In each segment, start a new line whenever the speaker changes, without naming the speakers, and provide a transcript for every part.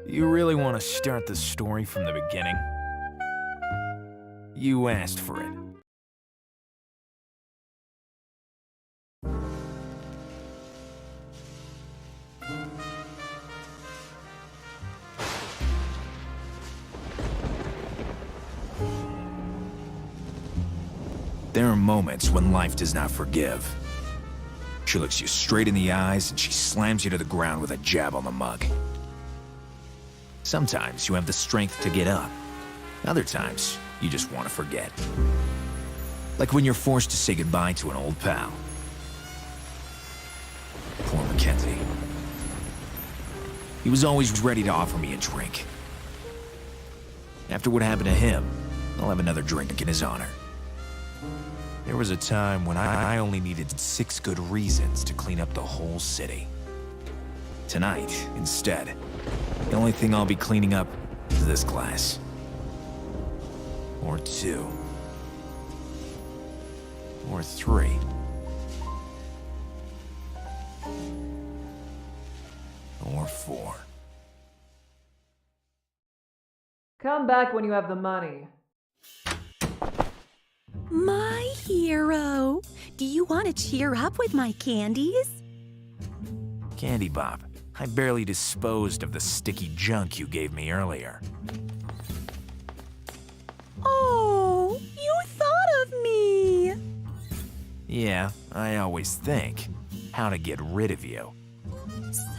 You really want to start the story from the beginning? You asked for it. There are moments when life does not forgive. She looks you straight in the eyes and she slams you to the ground with a jab on the mug. Sometimes you have the strength to get up. Other times, you just want to forget. Like when you're forced to say goodbye to an old pal. Poor Mackenzie. He was always ready to offer me a drink. After what happened to him, I'll have another drink in his honor. There was a time when I only needed 6 good reasons to clean up the whole city. Tonight, instead, the only thing I'll be cleaning up is this glass. Or 2. Or 3. Or 4.
Come back when you have the money.
My hero! Do you want to cheer up with my candies?
Candy Bob, I barely disposed of the sticky junk you gave me earlier.
Oh, you thought of me!
Yeah, I always think how to get rid of you.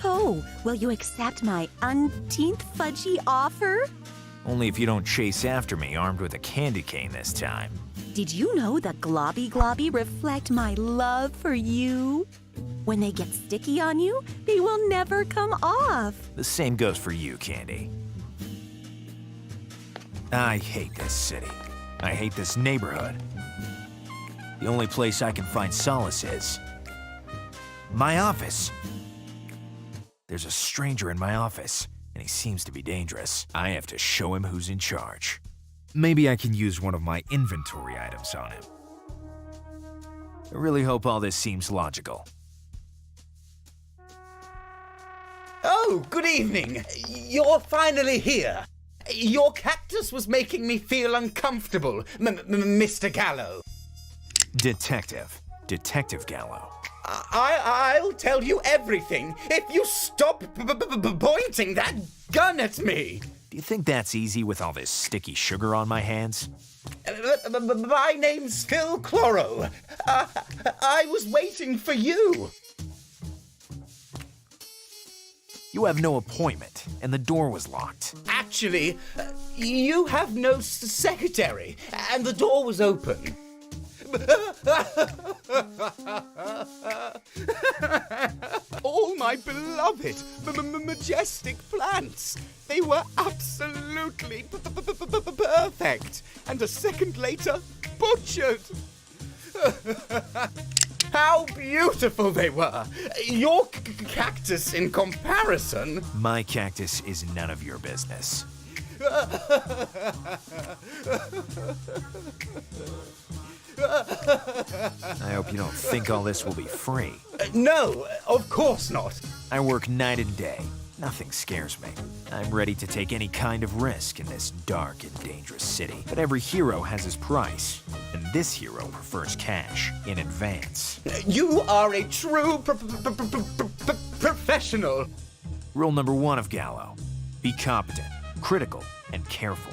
So, will you accept my unteenth fudgy offer?
Only if you don't chase after me armed with a candy cane this time.
Did you know the globby globby reflect my love for you? When they get sticky on you, they will never come off.
The same goes for you, Candy. I hate this city. I hate this neighborhood. The only place I can find solace is my office. There's a stranger in my office, and he seems to be dangerous. I have to show him who's in charge. Maybe I can use one of my inventory items on him. I really hope all this seems logical.
Oh, good evening. You're finally here. Your cactus was making me feel uncomfortable, Mr. Gallo.
Detective Gallo.
I'll tell you everything if you stop pointing that gun at me.
Do you think that's easy with all this sticky sugar on my hands?
My name's Phil Cloro. I was waiting for you.
You have no appointment, and the door was locked.
Actually, you have no secretary, and the door was open. All my beloved, majestic plants. They were absolutely perfect. And a second later, butchered. How beautiful they were. Your cactus in comparison.
My cactus is none of your business. I hope you don't think all this will be free.
No, of course not.
I work night and day. Nothing scares me. I'm ready to take any kind of risk in this dark and dangerous city. But every hero has his price, and this hero prefers cash in advance.
You are a true professional.
Rule number 1 of Gallo: be competent, critical, and careful.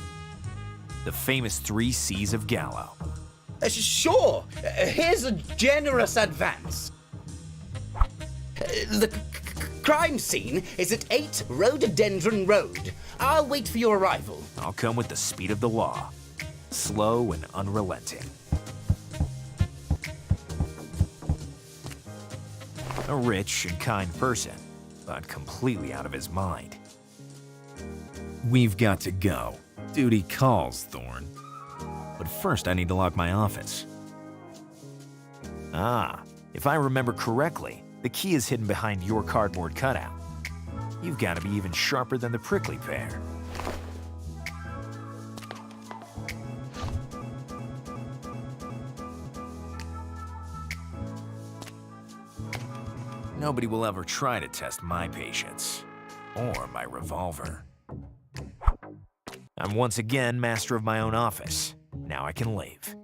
The famous 3 C's of Gallo.
Sure, here's a generous advance. The crime scene is at 8 Rhododendron Road. I'll wait for your arrival.
I'll come with the speed of the law, slow and unrelenting. A rich and kind person, but completely out of his mind. We've got to go. Duty calls, Thorn. But first I need to lock my office. If I remember correctly, the key is hidden behind your cardboard cutout. You've got to be even sharper than the prickly pear. Nobody will ever try to test my patience, or my revolver. I'm once again master of my own office. Now I can leave.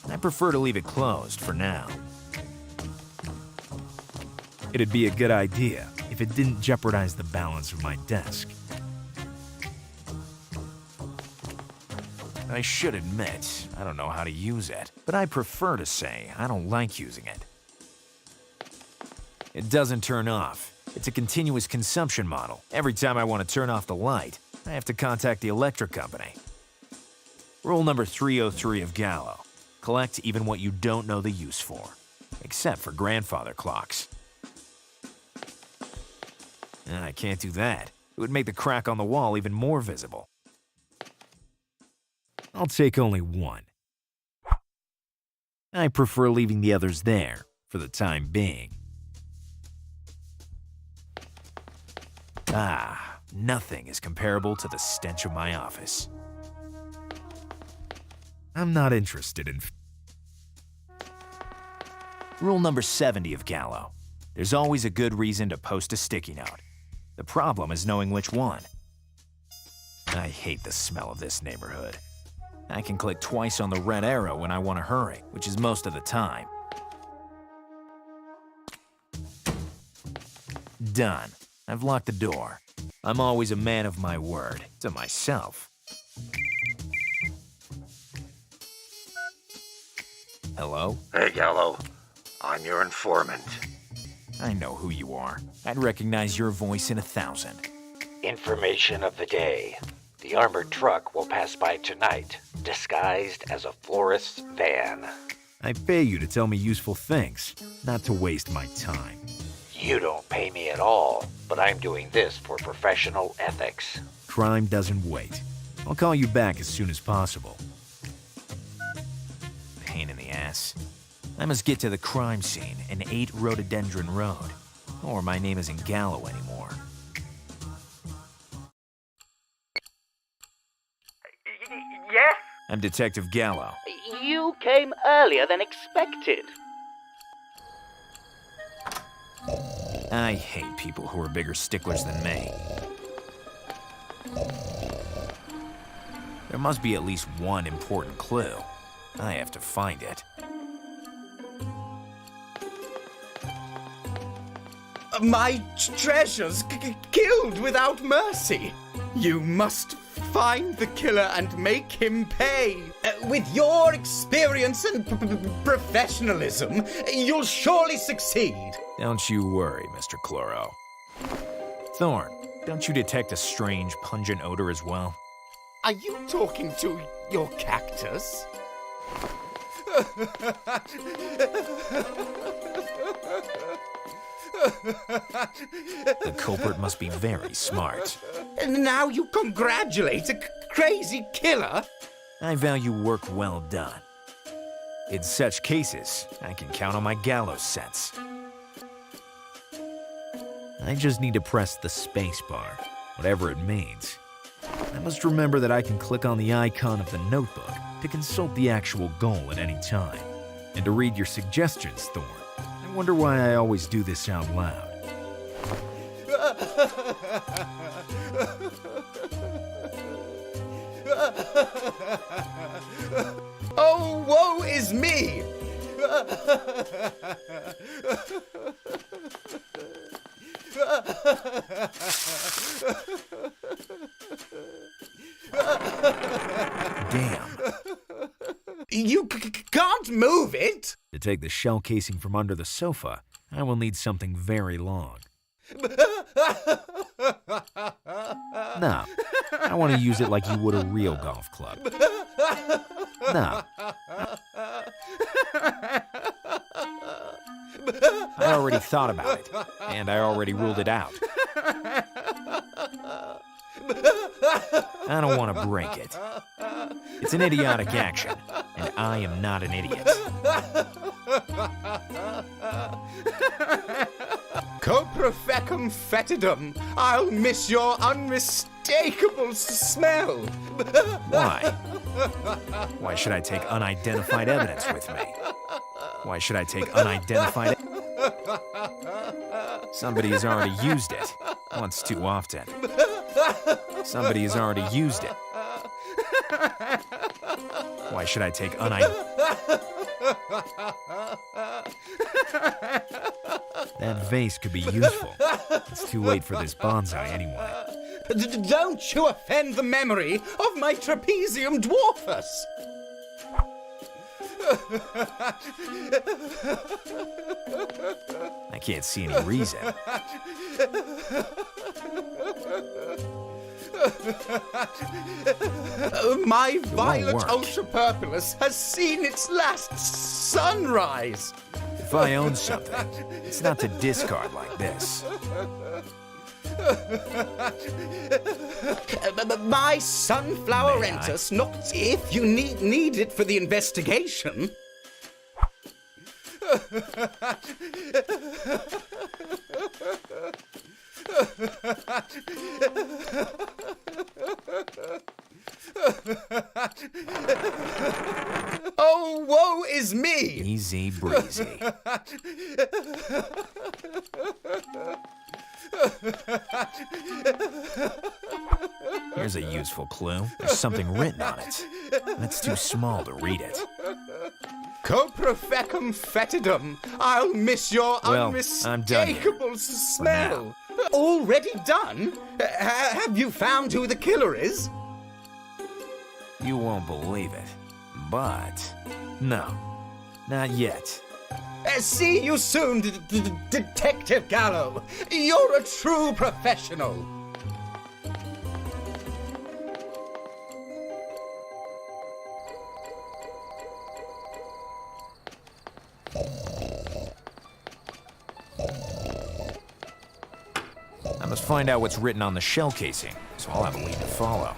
I prefer to leave it closed for now. It'd be a good idea if it didn't jeopardize the balance of my desk. I should admit, I don't know how to use it, but I prefer to say I don't like using it. It doesn't turn off. It's a continuous consumption model. Every time I want to turn off the light, I have to contact the electric company. Rule number 303 of Gallo. Collect even what you don't know the use for, except for grandfather clocks. I can't do that. It would make the crack on the wall even more visible. I'll take only one. I prefer leaving the others there for the time being. Nothing is comparable to the stench of my office. I'm not interested in... Rule number 70 of Gallo. There's always a good reason to post a sticky note. The problem is knowing which one. I hate the smell of this neighborhood. I can click twice on the red arrow when I want to hurry, which is most of the time. Done. I've locked the door. I'm always a man of my word, to myself. Hello?
Hey, Gallo. I'm your informant.
I know who you are. I'd recognize your voice in 1,000.
Information of the day. The armored truck will pass by tonight, disguised as a florist's van.
I pay you to tell me useful things, not to waste my time.
You don't pay me at all, but I'm doing this for professional ethics.
Crime doesn't wait. I'll call you back as soon as possible. Pain in the ass. I must get to the crime scene in 8 Rhododendron Road, or my name isn't Gallo anymore.
Yes?
I'm Detective Gallo.
You came earlier than expected.
I hate people who are bigger sticklers than me. There must be at least one important clue. I have to find it.
My treasures killed without mercy. You must find the killer and make him pay. With your experience and professionalism, you'll surely succeed.
Don't you worry, Mr. Chloro. Thorn, don't you detect a strange, pungent odor as well?
Are you talking to your cactus?
The culprit must be very smart.
And now you congratulate a crazy killer?
I value work well done. In such cases, I can count on my Gallo sense. I just need to press the space bar, whatever it means. I must remember that I can click on the icon of the notebook to consult the actual goal at any time, and to read your suggestions, Thorn. I wonder why I always do this out loud.
Oh, woe is me!
Damn.
You can't move it!
To take the shell casing from under the sofa, I will need something very long. No, I want to use it like you would a real golf club. No. I already thought about it, and I already ruled it out. I don't want to break it. It's an idiotic action, and I am not an idiot.
Copra fecum fetidum. I'll miss your unmistakable smell.
Why? Why should I take unidentified evidence with me? Why should I take unidentified Somebody has already used it. Once too often. Somebody has already used it. Why should I take That vase could be useful. It's too late for this bonsai anyway.
Don't you offend the memory of my trapezium dwarfus!
I can't see any reason.
My violet
work.
ultra-purpulus has seen its last sunrise!
If I own something, it's not to discard like this.
My sunflower
May I?
rentus, not if you need it for the investigation. Oh, woe is me!
Easy breezy. Here's a useful clue. There's something written on it. And it's too small to read it.
Copra fecum fetidum. I'll miss your
Well, I'm done here.
unmistakable smell. Already done? Have you found who the killer is?
You won't believe it. But, no. Not yet.
See you soon, Detective Gallo. You're a true professional.
I must find out what's written on the shell casing, so I'll have a lead to follow.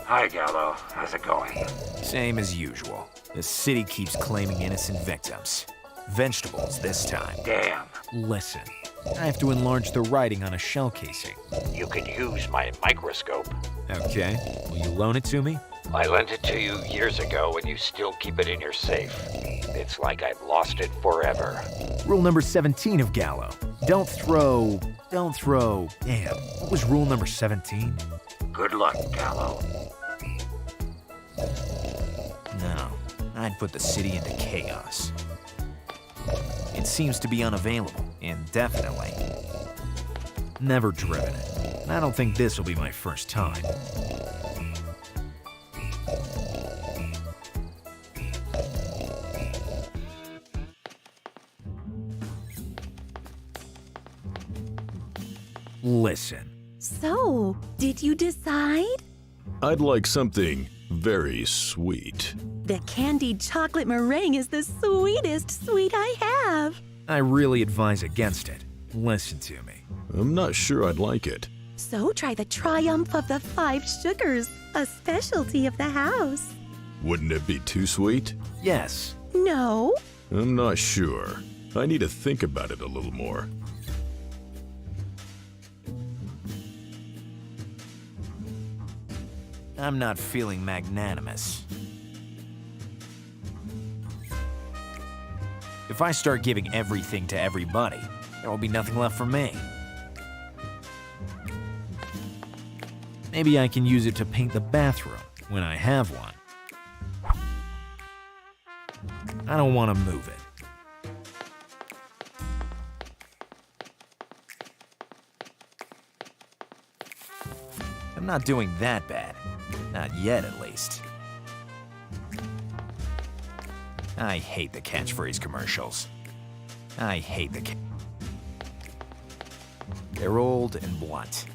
Hi, Gallo. How's it going?
Same as usual. The city keeps claiming innocent victims. Vegetables this time.
Damn.
Listen, I have to enlarge the writing on a shell casing.
You could use my microscope.
Okay, will you loan it to me?
I lent it to you years ago and you still keep it in your safe. It's like I've lost it forever.
Rule number 17 of Gallo. Don't throw... Damn, what was rule number 17?
Good luck, Gallo.
No, I'd put the city into chaos. It seems to be unavailable, indefinitely. Never driven it, and I don't think this will be my first time. Listen.
So, did you decide?
I'd like something very sweet.
The candied chocolate meringue is the sweetest sweet I have.
I really advise against it. Listen to me.
I'm not sure I'd like it.
So try the Triumph of the Five Sugars, a specialty of the house.
Wouldn't it be too sweet?
Yes.
No?
I'm not sure. I need to think about it a little more.
I'm not feeling magnanimous. If I start giving everything to everybody, there will be nothing left for me. Maybe I can use it to paint the bathroom when I have one. I don't want to move it. I'm not doing that bad. Not yet, at least. I hate the catchphrase commercials. I hate the They're old and blunt.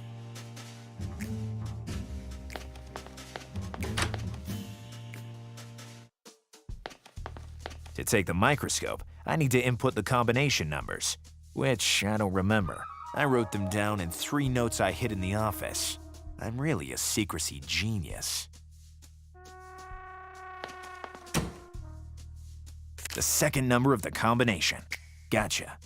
To take the microscope, I need to input the combination numbers, which I don't remember. I wrote them down in 3 notes I hid in the office. I'm really a secrecy genius. The second number of the combination. Gotcha.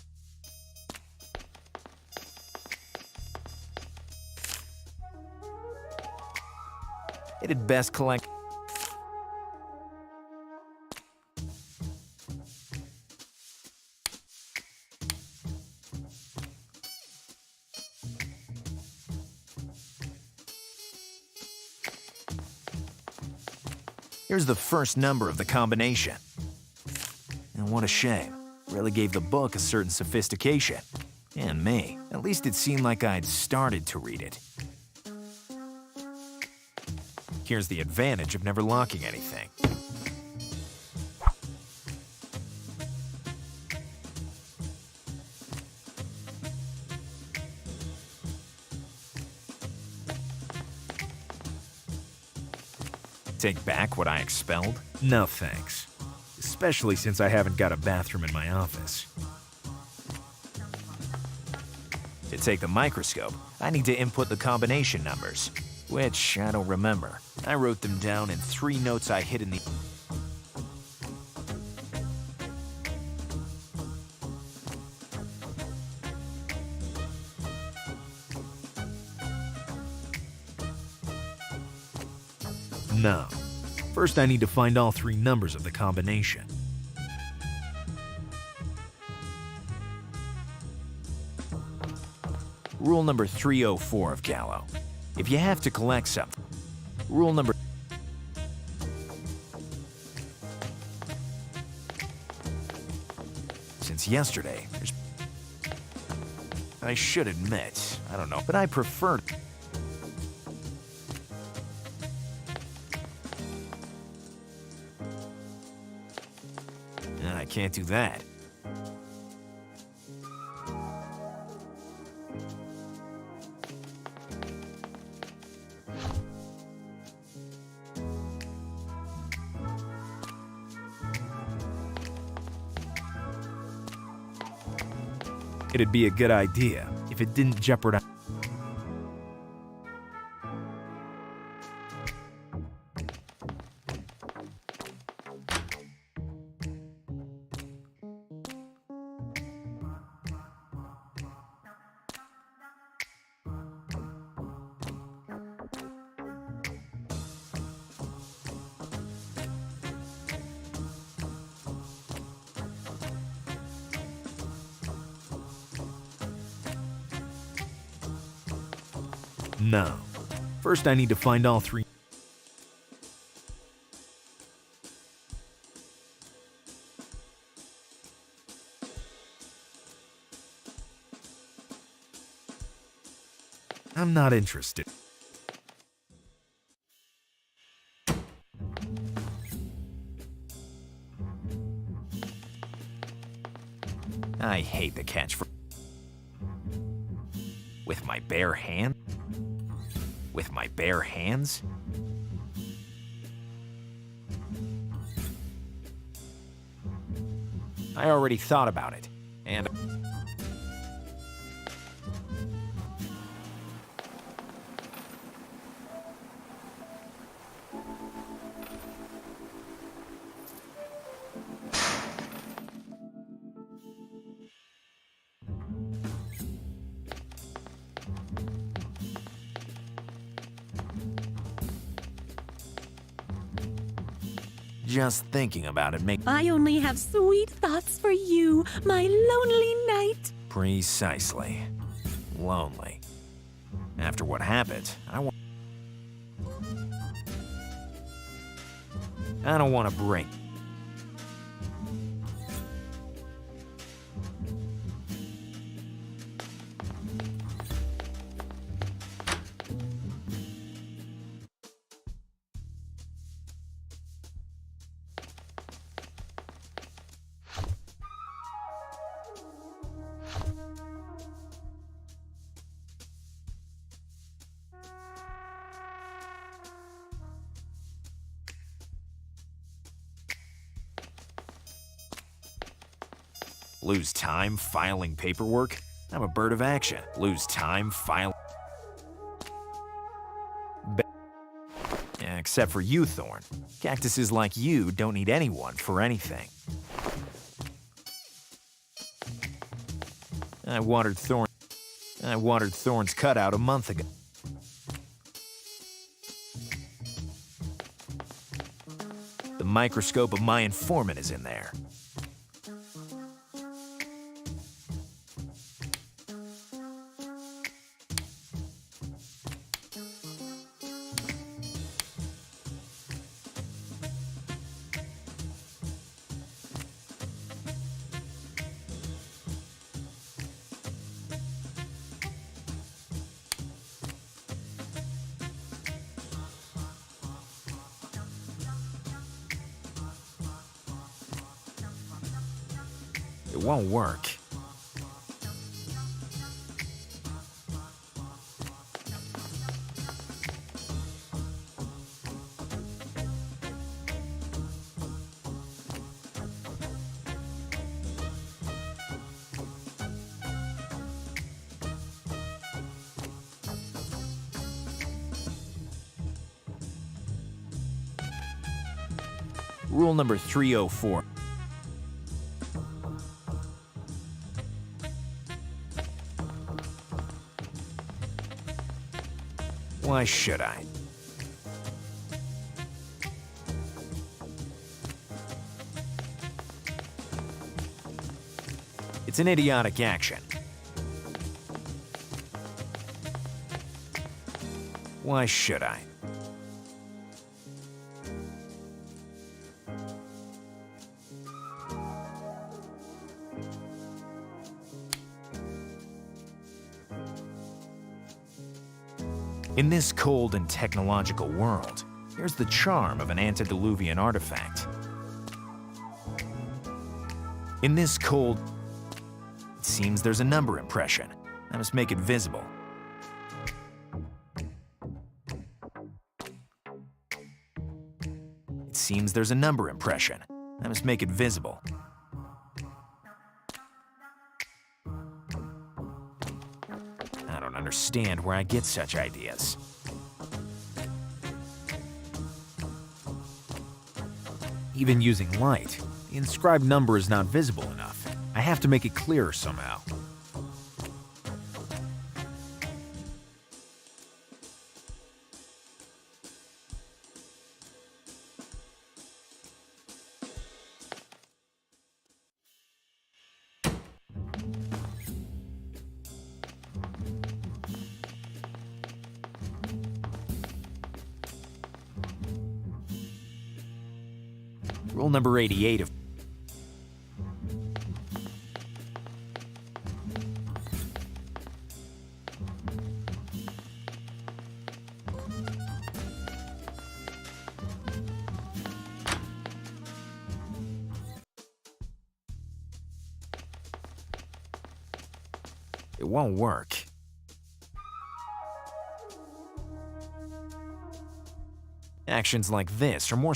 It'd best collect. Here's the first number of the combination. And what a shame. Really gave the book a certain sophistication. And me. At least it seemed like I'd started to read it. Here's the advantage of never locking anything. Take back what I expelled? No thanks. Especially since I haven't got a bathroom in my office. To take the microscope, I need to input the combination numbers, which I don't remember. I wrote them down in 3 notes I hid in the... No. First, I need to find all 3 numbers of the combination. Rule number 304 of Gallo. If you have to collect something. Rule number... Since yesterday, there's... I should admit, I don't know, but I prefer... I can't do that. It'd be a good idea if it didn't jeopardize... No. First, I need to find all 3. I'm not interested. I hate the catchphrase. With my bare hand? With my bare hands? I already thought about it, and... Just thinking about it makes...
I only have sweet thoughts for you, my lonely knight.
Precisely. Lonely. After what happened, I don't want to break. Lose time filing paperwork? I'm a bird of action. Lose time filing... Except for you, Thorn. Cactuses like you don't need anyone for anything. I watered Thorn's cutout a month ago. The microscope of my informant is in there. It won't work. Rule number 304. Why should I? It's an idiotic action. Why should I? In this cold and technological world, here's the charm of an antediluvian artifact. In this cold, it seems there's a number impression. I must make it visible. It seems there's a number impression. I must make it visible. I don't understand where I get such ideas. Even using light, the inscribed number is not visible enough. I have to make it clearer somehow. Rule number 88 of it won't work. Actions like this are more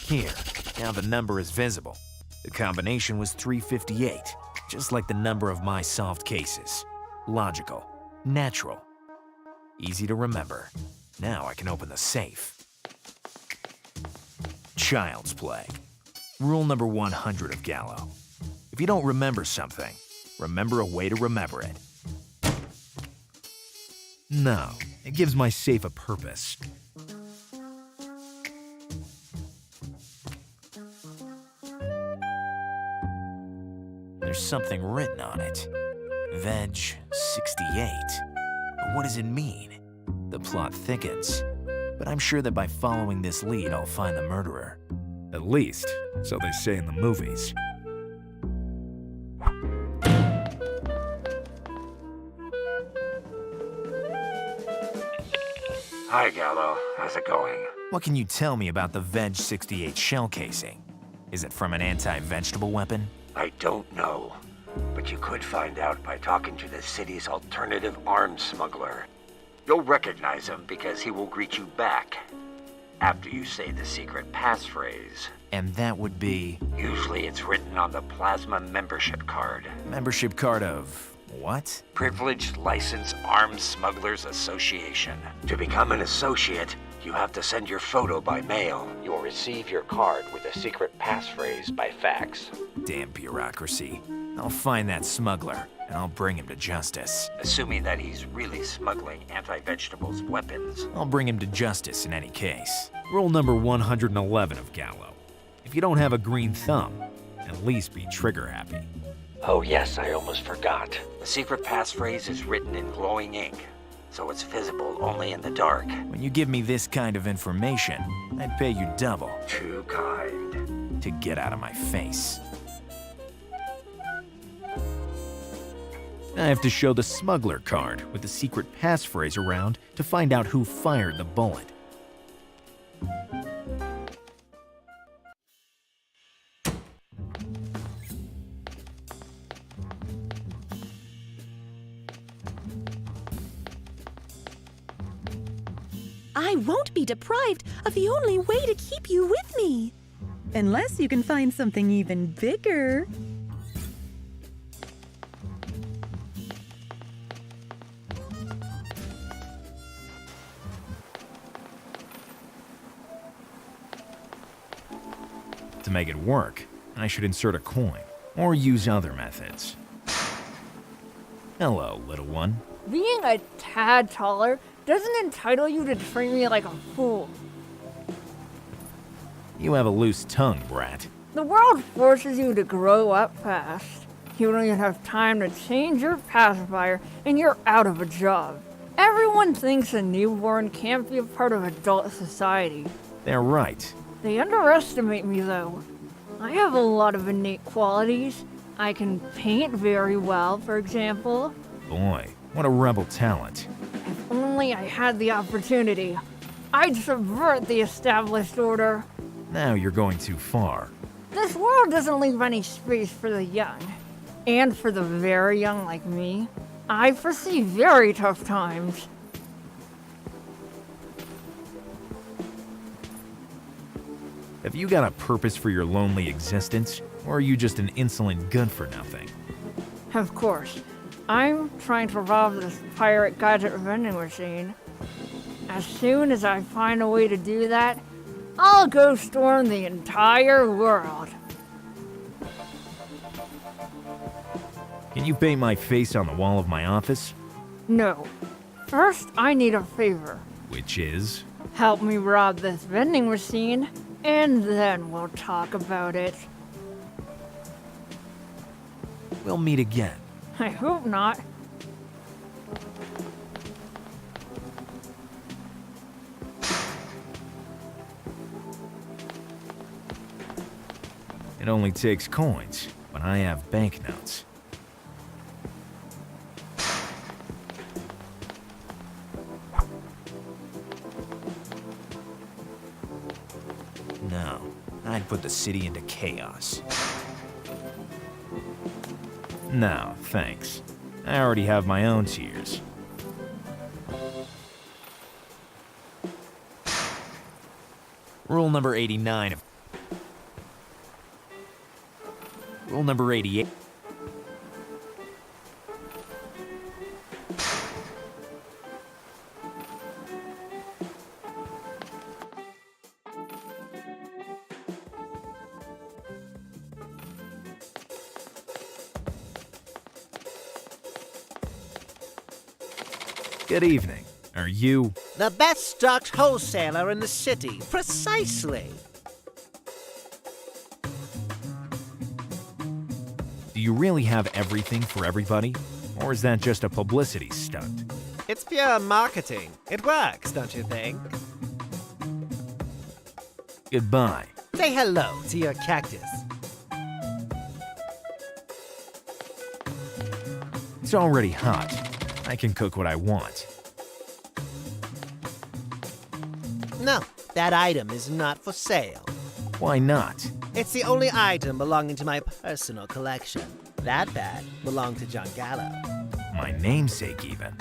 Here, now the number is visible. The combination was 358, just like the number of my solved cases. Logical, natural, easy to remember. Now I can open the safe. Child's play. Rule number 100 of Gallo. If you don't remember something, remember a way to remember it. No, it gives my safe a purpose. There's something written on it. Veg 68. But what does it mean? The plot thickens. But I'm sure that by following this lead, I'll find the murderer. At least, so they say in the movies.
Hi, Gallo. How's it going?
What can you tell me about the Veg 68 shell casing? Is it from an anti-vegetable weapon?
I don't know, but you could find out by talking to the city's alternative arms smuggler. You'll recognize him because he will greet you back after you say the secret passphrase.
And that would be...
Usually it's written on the plasma membership card.
Membership card of What?
Privileged Licensed Arms Smugglers Association. To become an associate, you have to send your photo by mail. You'll receive your card with a secret passphrase by fax.
Damn bureaucracy. I'll find that smuggler, and I'll bring him to justice.
Assuming that he's really smuggling anti-vegetables weapons.
I'll bring him to justice in any case. Rule number 111 of Gallo. If you don't have a green thumb, at least be trigger happy.
Oh yes, I almost forgot. The secret passphrase is written in glowing ink, so it's visible only in the dark.
When you give me this kind of information, I'd pay you double
Too kind.
to get out of my face. I have to show the smuggler card with the secret passphrase around to find out who fired the bullet.
I won't be deprived of the only way to keep you with me. Unless you can find something even bigger.
To make it work, I should insert a coin or use other methods. Hello, little one.
Being a tad taller doesn't entitle you to treat me like a fool.
You have a loose tongue, brat.
The world forces you to grow up fast. You don't even have time to change your pacifier, and you're out of a job. Everyone thinks a newborn can't be a part of adult society.
They're right.
They underestimate me, though. I have a lot of innate qualities. I can paint very well, for example.
Boy, what a rebel talent.
If only I had the opportunity, I'd subvert the established order.
Now you're going too far.
This world doesn't leave any space for the young. And for the very young like me, I foresee very tough times.
Have you got a purpose for your lonely existence, or are you just an insolent good-for-nothing?
Of course, I'm trying to rob this pirate gadget vending machine. As soon as I find a way to do that, I'll go storm the entire world.
Can you paint my face on the wall of my office?
No. First, I need a favor.
Which is?
Help me rob this vending machine, and then we'll talk about it.
We'll meet again.
I hope not.
It only takes coins, but I have banknotes. No, I'd put the city into chaos. No, thanks. I already have my own tears. Rule number 89 of... Rule number 88... Good evening. Are you...
The best stocked wholesaler in the city. Precisely.
Do you really have everything for everybody? Or is that just a publicity stunt?
It's pure marketing. It works, don't you think?
Goodbye.
Say hello to your cactus.
It's already hot. I can cook what I want.
No, that item is not for sale.
Why not?
It's the only item belonging to my personal collection. That bat belonged to John Gallo.
My namesake, even.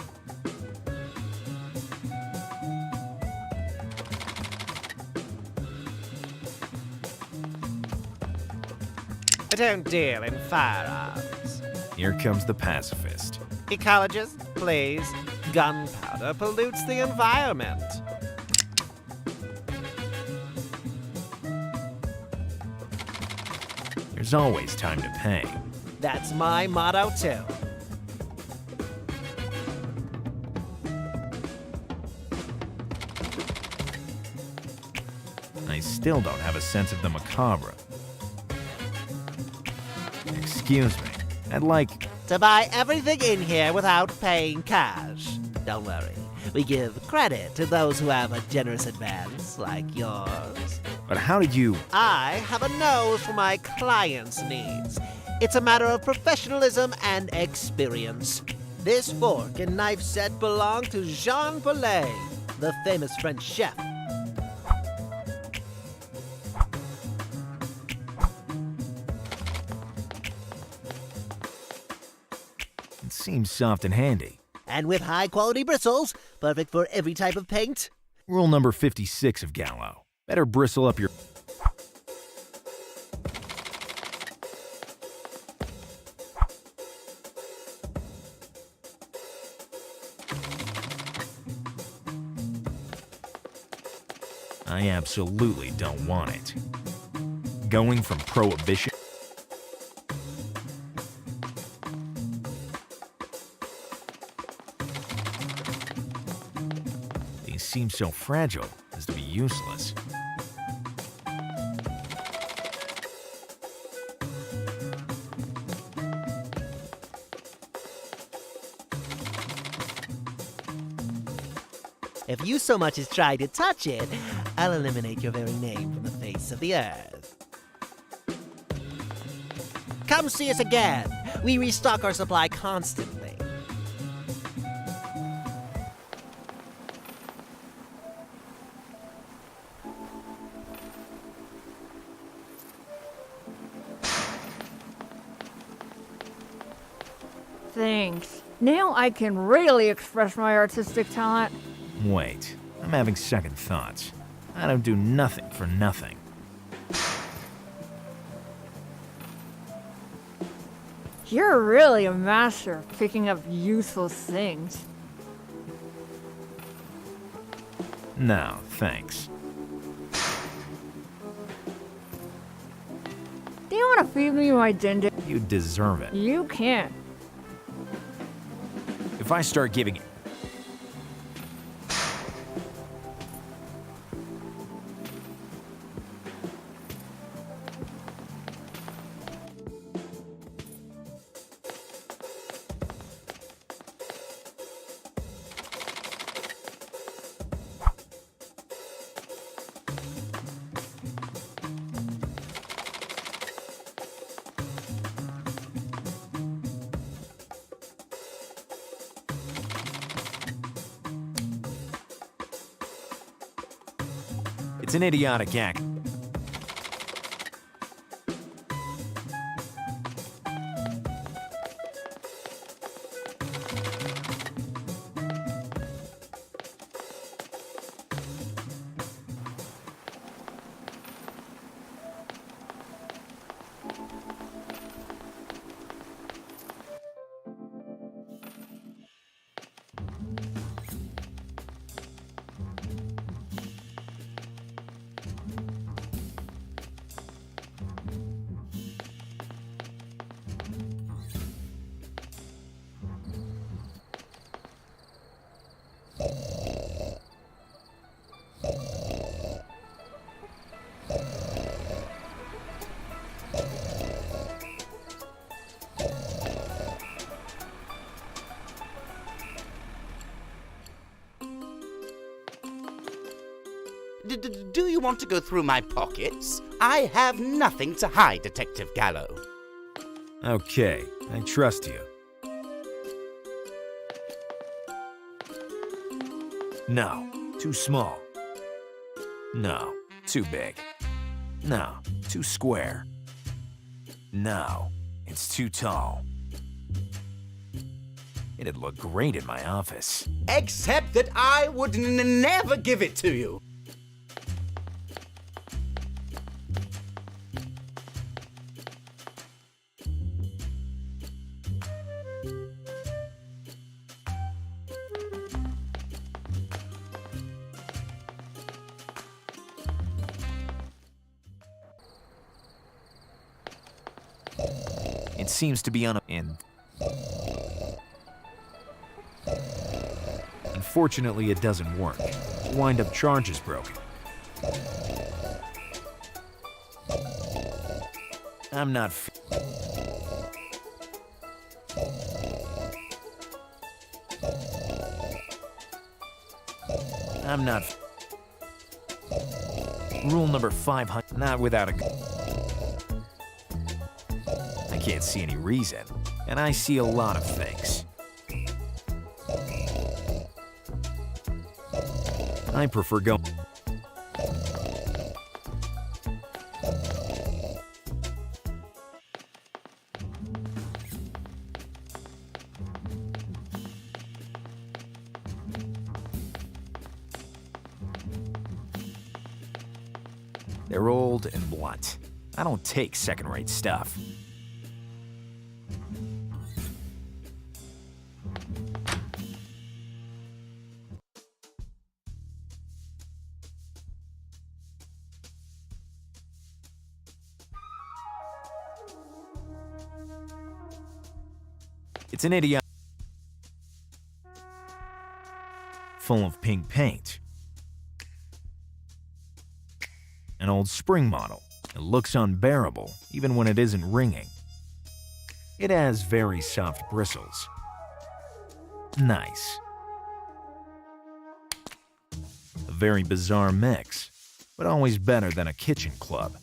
I don't deal in firearms.
Here comes the pacifist.
Ecologist, please. Gunpowder pollutes the environment.
There's always time to pay.
That's my motto, too.
I still don't have a sense of the macabre. Excuse me. I'd like...
To buy everything in here without paying cash. Don't worry. We give credit to those who have a generous advance, like yours.
But how did you...
I have a nose for my clients' needs. It's a matter of professionalism and experience. This fork and knife set belong to Jean Paulet, the famous French chef.
It seems soft and handy.
And with high-quality bristles, perfect for every type of paint.
Rule number 56 of Gallo. Better bristle up your... I absolutely don't want it. Going from prohibition... These seem so fragile as to be useless.
If you so much as try to touch it, I'll eliminate your very name from the face of the earth. Come see us again. We restock our supply constantly.
Thanks. Now I can really express my artistic talent.
Wait, I'm having second thoughts. I don't do nothing for nothing.
You're really a master of picking up useless things.
No, thanks.
Do you want to feed me my dindin?
You deserve it.
You can't.
If I start giving it... It's an idiotic act.
Do you want to go through my pockets? I have nothing to hide, Detective Gallo.
Okay, I trust you. No, too small. No, too big. No, too square. No, it's too tall. It'd look great in my office.
Except that I would never give it to you.
It seems to be Unfortunately, it doesn't work. Wind-up charge is broken. I'm not Rule number 500, not without a I can't see any reason, and I see a lot of things. I prefer going. They're old and blunt. I don't take second-rate stuff. It's an idiot full of pink paint. An old spring model. It looks unbearable, even when it isn't ringing. It has very soft bristles. Nice. A very bizarre mix, but always better than a kitchen club.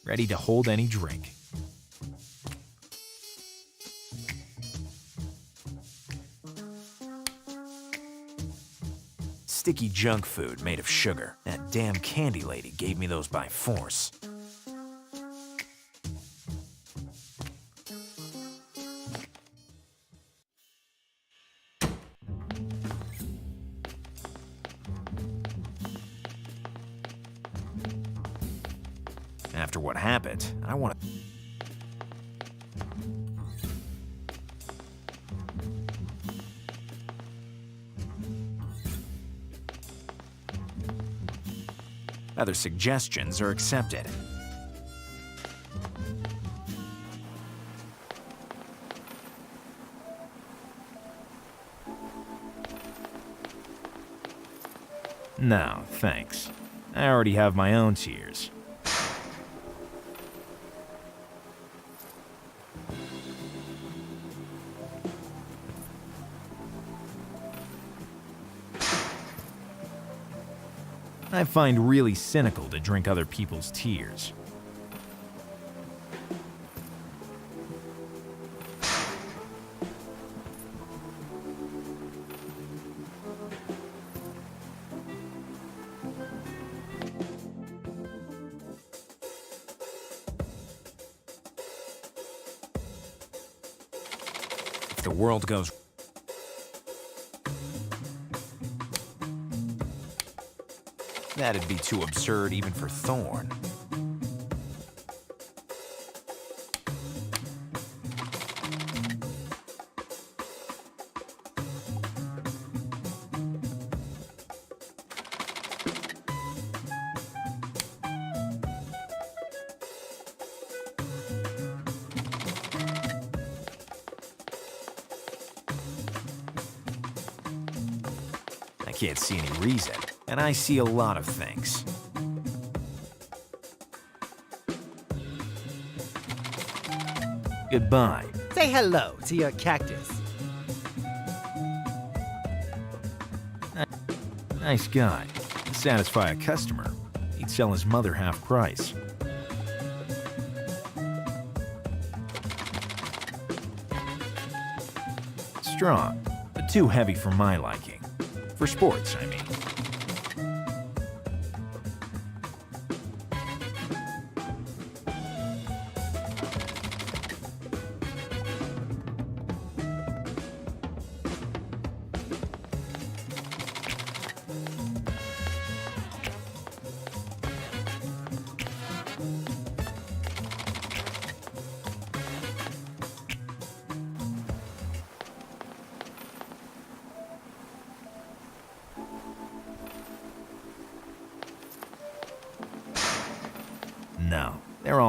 Ready to hold any drink. Sticky junk food made of sugar. That damn candy lady gave me those by force. After what happened, I want to... Other suggestions are accepted. No, thanks. I already have my own tears. I find really cynical to drink other people's tears. If the world goes that'd be too absurd even for Thorn. I can't see any reason. And I see a lot of things. Goodbye.
Say hello to your cactus.
Nice guy. To satisfy a customer, he'd sell his mother half price. Strong, but too heavy for my liking. For sports, I mean.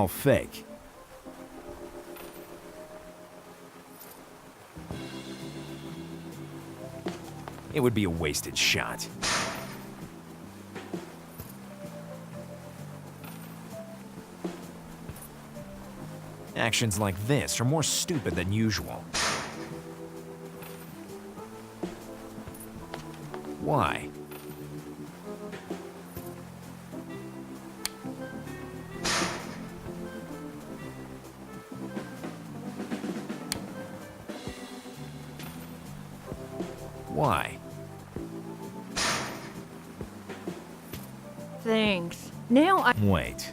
all fake. It would be a wasted shot. Actions like this are more stupid than usual. Why? Why?
Thanks. Now I.
Wait.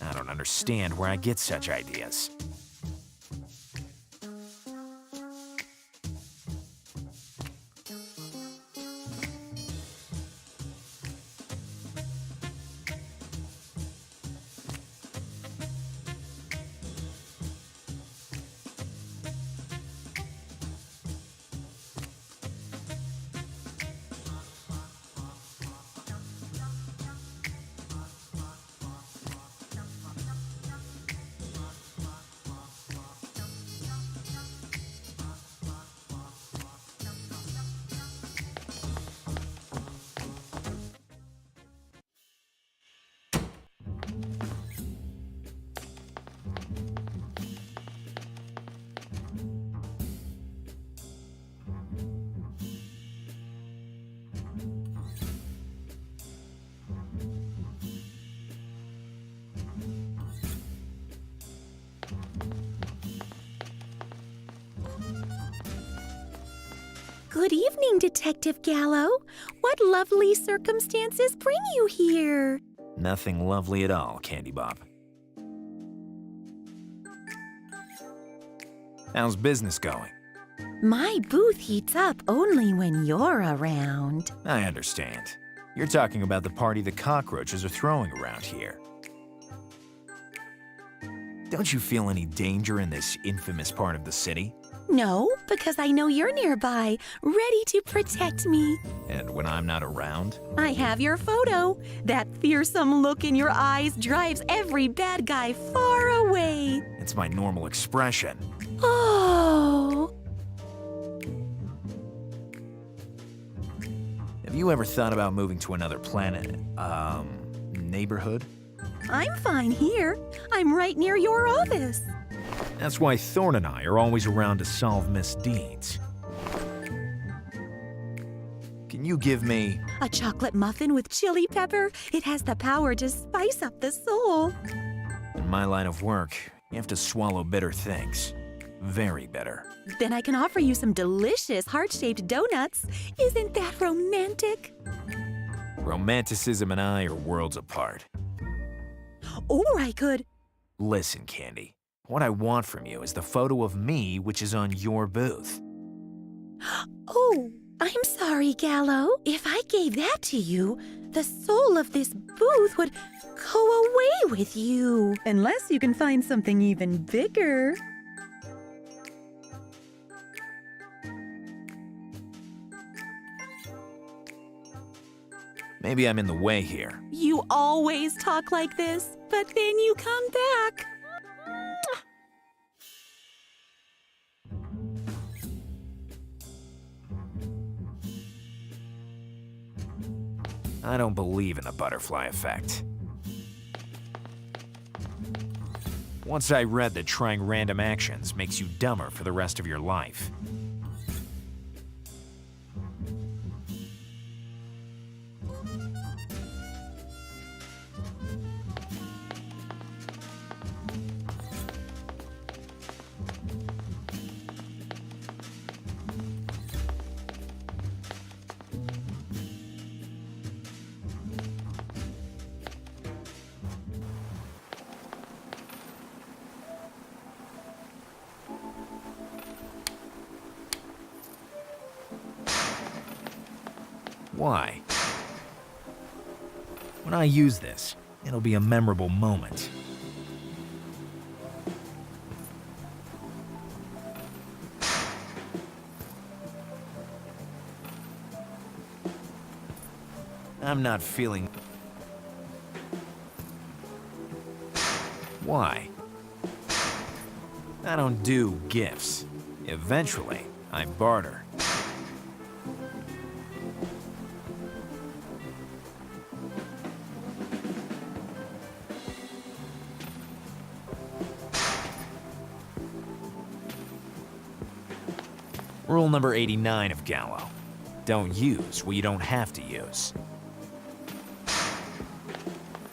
I don't understand where I get such ideas.
Good evening, Detective Gallo. What lovely circumstances bring you here?
Nothing lovely at all, Candy Bob. How's business going?
My booth heats up only when you're around.
I understand. You're talking about the party the cockroaches are throwing around here. Don't you feel any danger in this infamous part of the city?
No, because I know you're nearby, ready to protect me.
And when I'm not around?
I have your photo. That fearsome look in your eyes drives every bad guy far away.
It's my normal expression.
Oh.
Have you ever thought about moving to another planet, neighborhood?
I'm fine here. I'm right near your office.
That's why Thorn and I are always around to solve misdeeds. Can you give me...
A chocolate muffin with chili pepper? It has the power to spice up the soul.
In my line of work, you have to swallow bitter things. Very bitter.
Then I can offer you some delicious heart-shaped donuts. Isn't that romantic?
Romanticism and I are worlds apart.
Or I could...
Listen, Candy. What I want from you is the photo of me which is on your booth.
Oh, I'm sorry, Gallo. If I gave that to you, the soul of this booth would go away with you. Unless you can find something even bigger.
Maybe I'm in the way here.
You always talk like this, but then you come back.
I don't believe in the butterfly effect. Once I read that trying random actions makes you dumber for the rest of your life. Why? When I use this, it'll be a memorable moment. I'm not feeling... Why? I don't do gifts. Eventually, I barter. Rule number 89 of Gallo. Don't use what you don't have to use.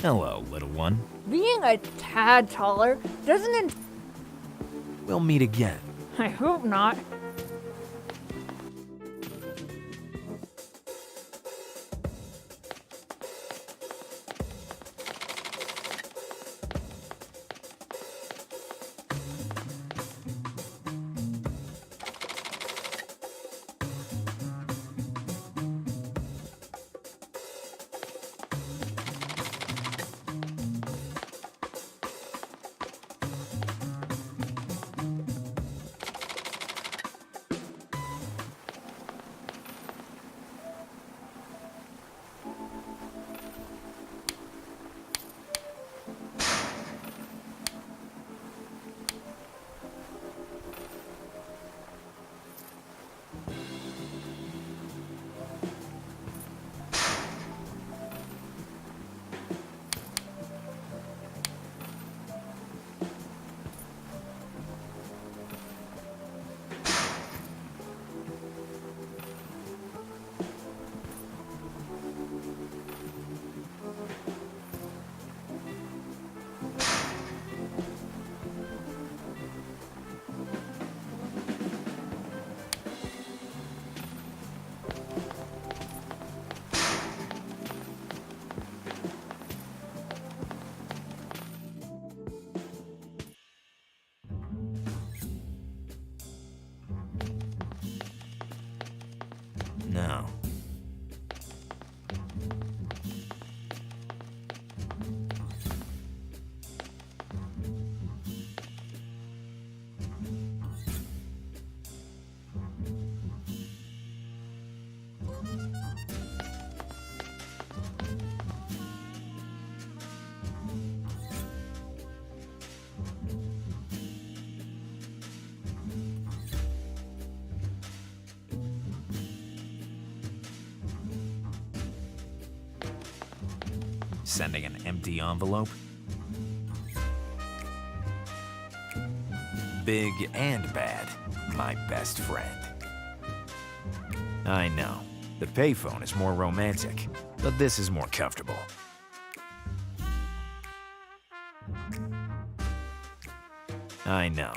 Hello, little one.
Being a tad taller doesn't.
We'll meet again.
I hope not.
No. Sending an empty envelope? Big and bad, my best friend. I know, the payphone is more romantic, but this is more comfortable. I know.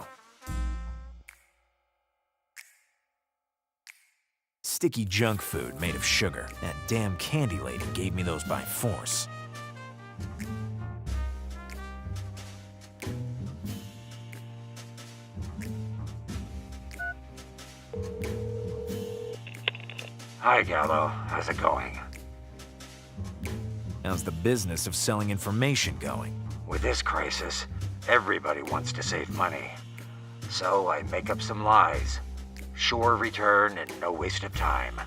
Sticky junk food made of sugar. That damn candy lady gave me those by force.
Hi, Gallo. How's it going?
How's the business of selling information going?
With this crisis, everybody wants to save money. So I make up some lies. Sure return and no waste of time.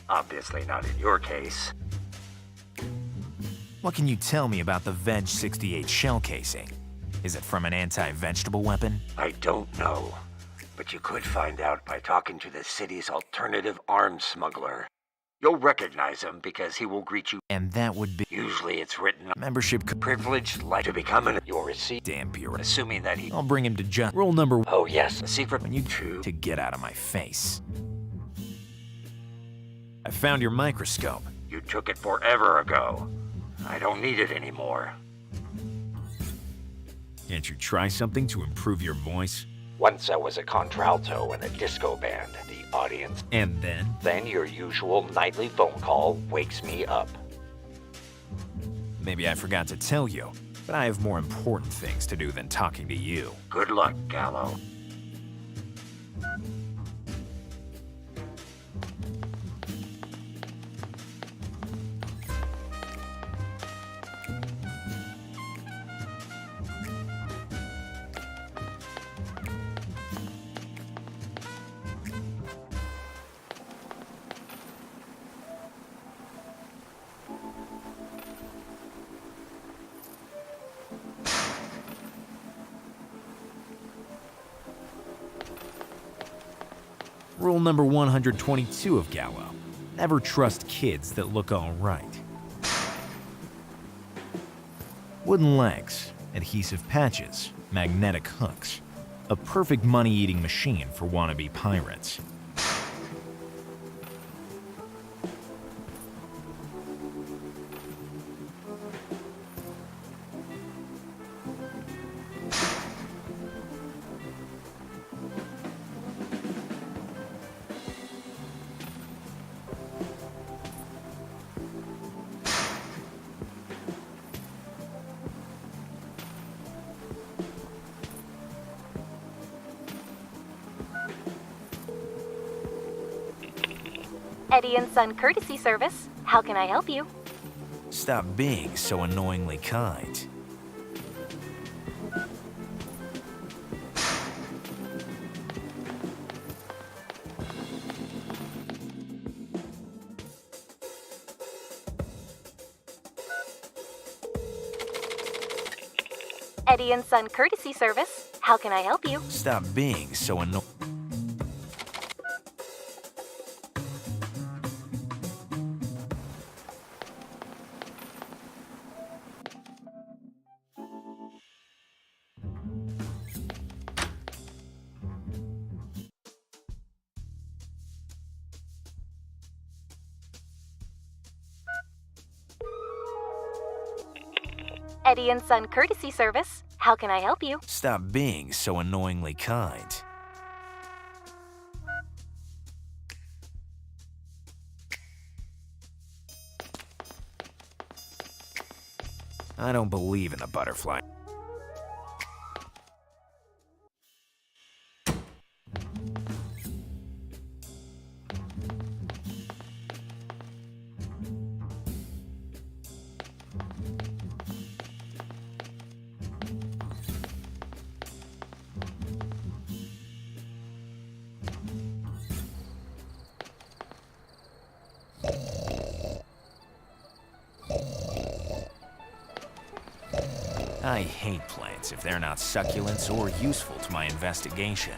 Obviously not in your case.
What can you tell me about the Veg 68 shell casing? Is it from an anti-vegetable weapon?
I don't know. But you could find out by talking to the city's alternative arms smuggler. You'll recognize him because he will greet you.
And that would be
Usually it's written on
membership.
privileged like to become an your receipt.
Damn bureau.
Assuming that he.
I'll bring him to just. Rule number 1.
Oh yes, a secret.
When you
two.
to get out of my face. I found your microscope.
You took it forever ago. I don't need it anymore.
Can't you try something to improve your voice?
Once I was a contralto in a disco band. The audience.
And then?
Then your usual nightly phone call wakes me up.
Maybe I forgot to tell you, but I have more important things to do than talking to you.
Good luck, Gallo.
Rule number 122 of Gallo. Never trust kids that look all right. Wooden legs, adhesive patches, magnetic hooks. A perfect money-eating machine for wannabe pirates.
Eddie and Son Courtesy Service. How can I help you?
Stop being so annoyingly kind.
Eddie and Son Courtesy Service. How can I help you?
Stop being so annoying.
Eddie and Son Courtesy Service. How can I help you?
Stop being so annoyingly kind. I don't believe in the butterfly. I hate plants if they're not succulents or useful to my investigation.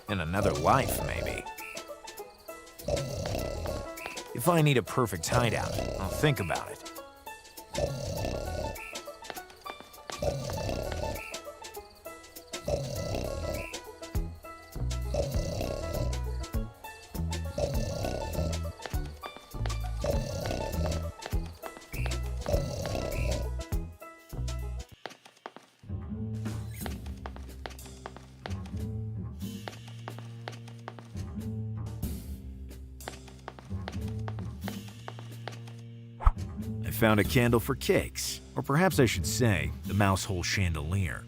In another life, maybe. If I need a perfect hideout, I'll think about it. I found a candle for cakes, or perhaps I should say, the mouse hole chandelier.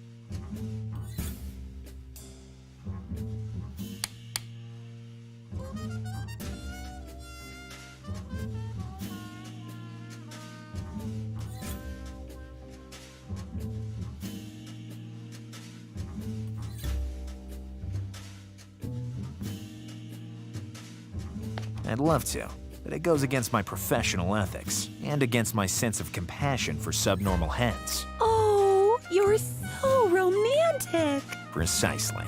I'd love to, but it goes against my professional ethics and against my sense of compassion for subnormal hens.
Oh, you're so romantic.
Precisely.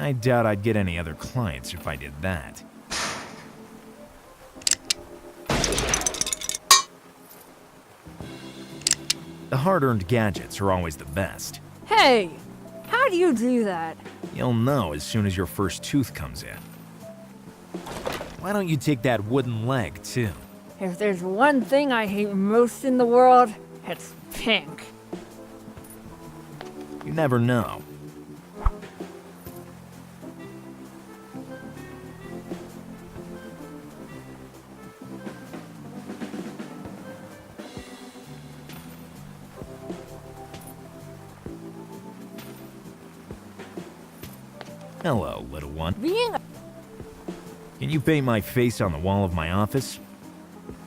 I doubt I'd get any other clients if I did that. The hard-earned gadgets are always the best.
Hey, how do you do that?
You'll know as soon as your first tooth comes in. Why don't you take that wooden leg, too?
If there's one thing I hate most in the world, it's pink.
You never know. Hello, little one. Can you paint my face on the wall of my office?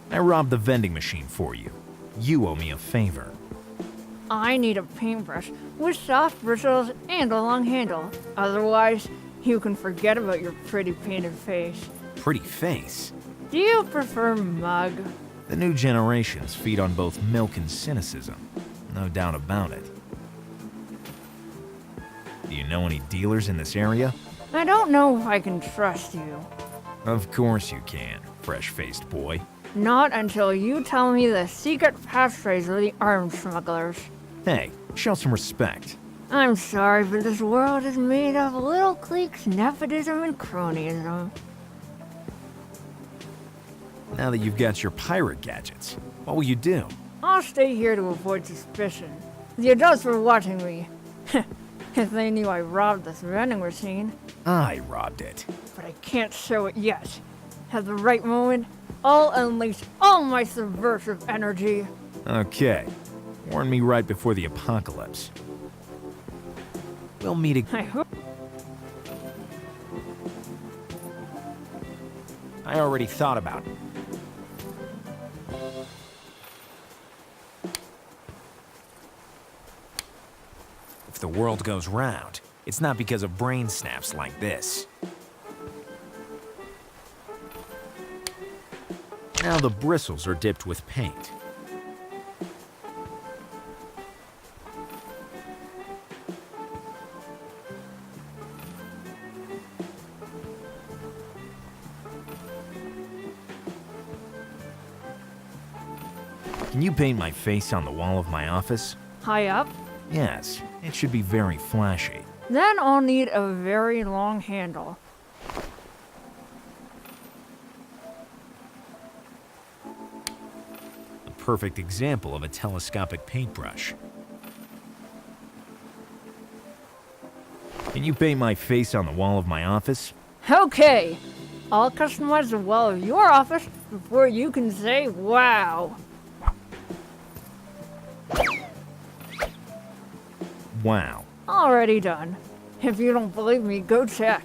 I robbed the vending machine for you. You owe me a favor.
I need a paintbrush with soft bristles and a long handle. Otherwise, you can forget about your pretty painted face.
Pretty face?
Do you prefer mug?
The new generations feed on both milk and cynicism. No doubt about it. Do you know any dealers in this area?
I don't know if I can trust you.
Of course you can, fresh-faced boy.
Not until you tell me the secret passphrase of the arms smugglers.
Hey, show some respect.
I'm sorry, but this world is made of little cliques, nepotism, and cronyism.
Now that you've got your pirate gadgets, what will you do?
I'll stay here to avoid suspicion. The adults were watching me. If they knew I robbed this vending machine.
I robbed it.
But I can't show it yet. At the right moment, I'll unleash all my subversive energy.
Okay. Warn me right before the apocalypse. We'll meet again.
I hope.
I already thought about it. If the world goes round, it's not because of brain snaps like this. Now the bristles are dipped with paint. Can you paint my face on the wall of my office?
High up?
Yes, it should be very flashy.
Then I'll need a very long handle.
A perfect example of a telescopic paintbrush. Can you paint my face on the wall of my office?
Okay, I'll customize the wall of your office before you can say wow.
Wow.
Already done. If you don't believe me, go check.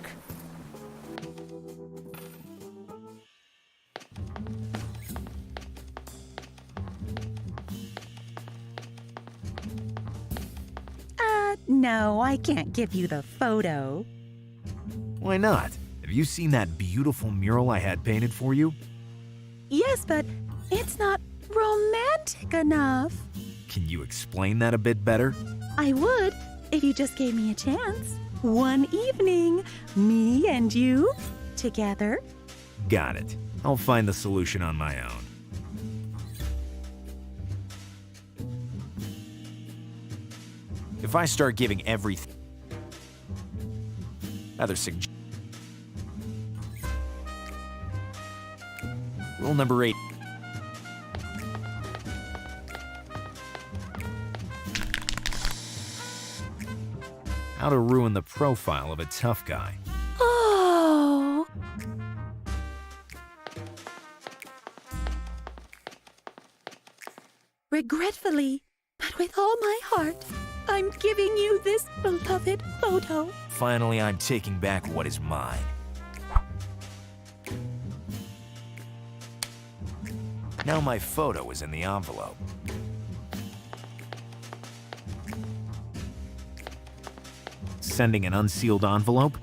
No, I can't give you the photo.
Why not? Have you seen that beautiful mural I had painted for you?
Yes, but it's not romantic enough.
Can you explain that a bit better?
I would, if you just gave me a chance. One evening, me and you, together.
Got it. I'll find the solution on my own. If I start giving everything... Rather suggest... Rule number 8. How to ruin the profile of a tough guy.
Oh! Regretfully, but with all my heart, I'm giving you this beloved photo.
Finally, I'm taking back what is mine. Now my photo is in the envelope. Sending an unsealed envelope?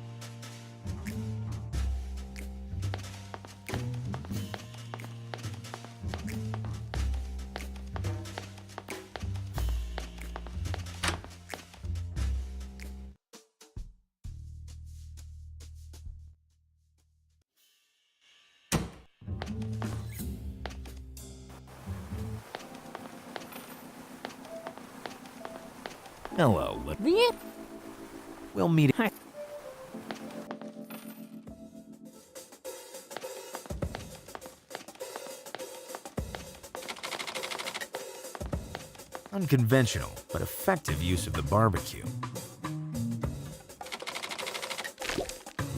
Hello,
The
we'll meet. Unconventional, but effective use of the barbecue.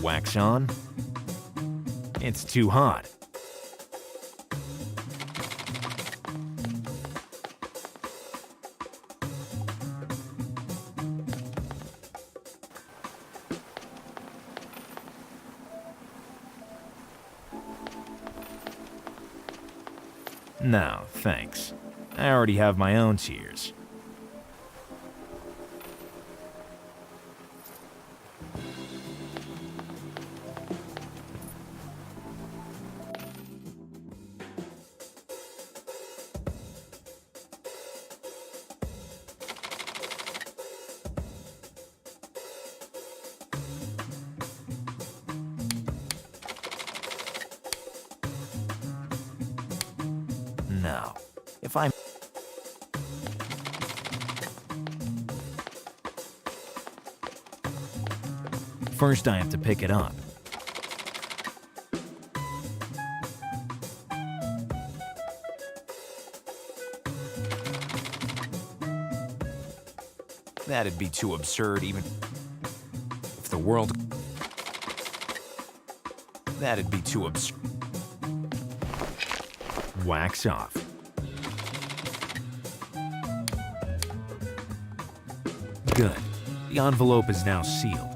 Wax on. It's too hot. No, thanks. I already have my own tears. No. If I'm... First, I have to pick it up. That'd be too absurd even if the world... That'd be too absurd. Wax off. Good. The envelope is now sealed.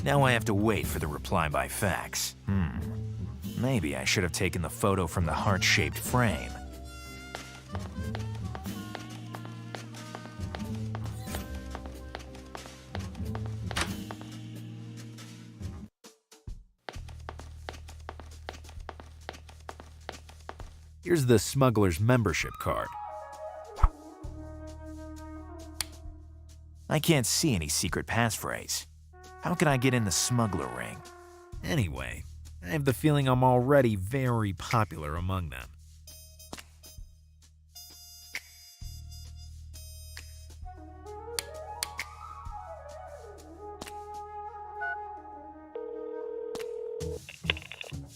Now I have to wait for the reply by fax. Maybe I should have taken the photo from the heart-shaped frame. Here's the smuggler's membership card. I can't see any secret passphrase. How can I get in the smuggler ring? Anyway, I have the feeling I'm already very popular among them.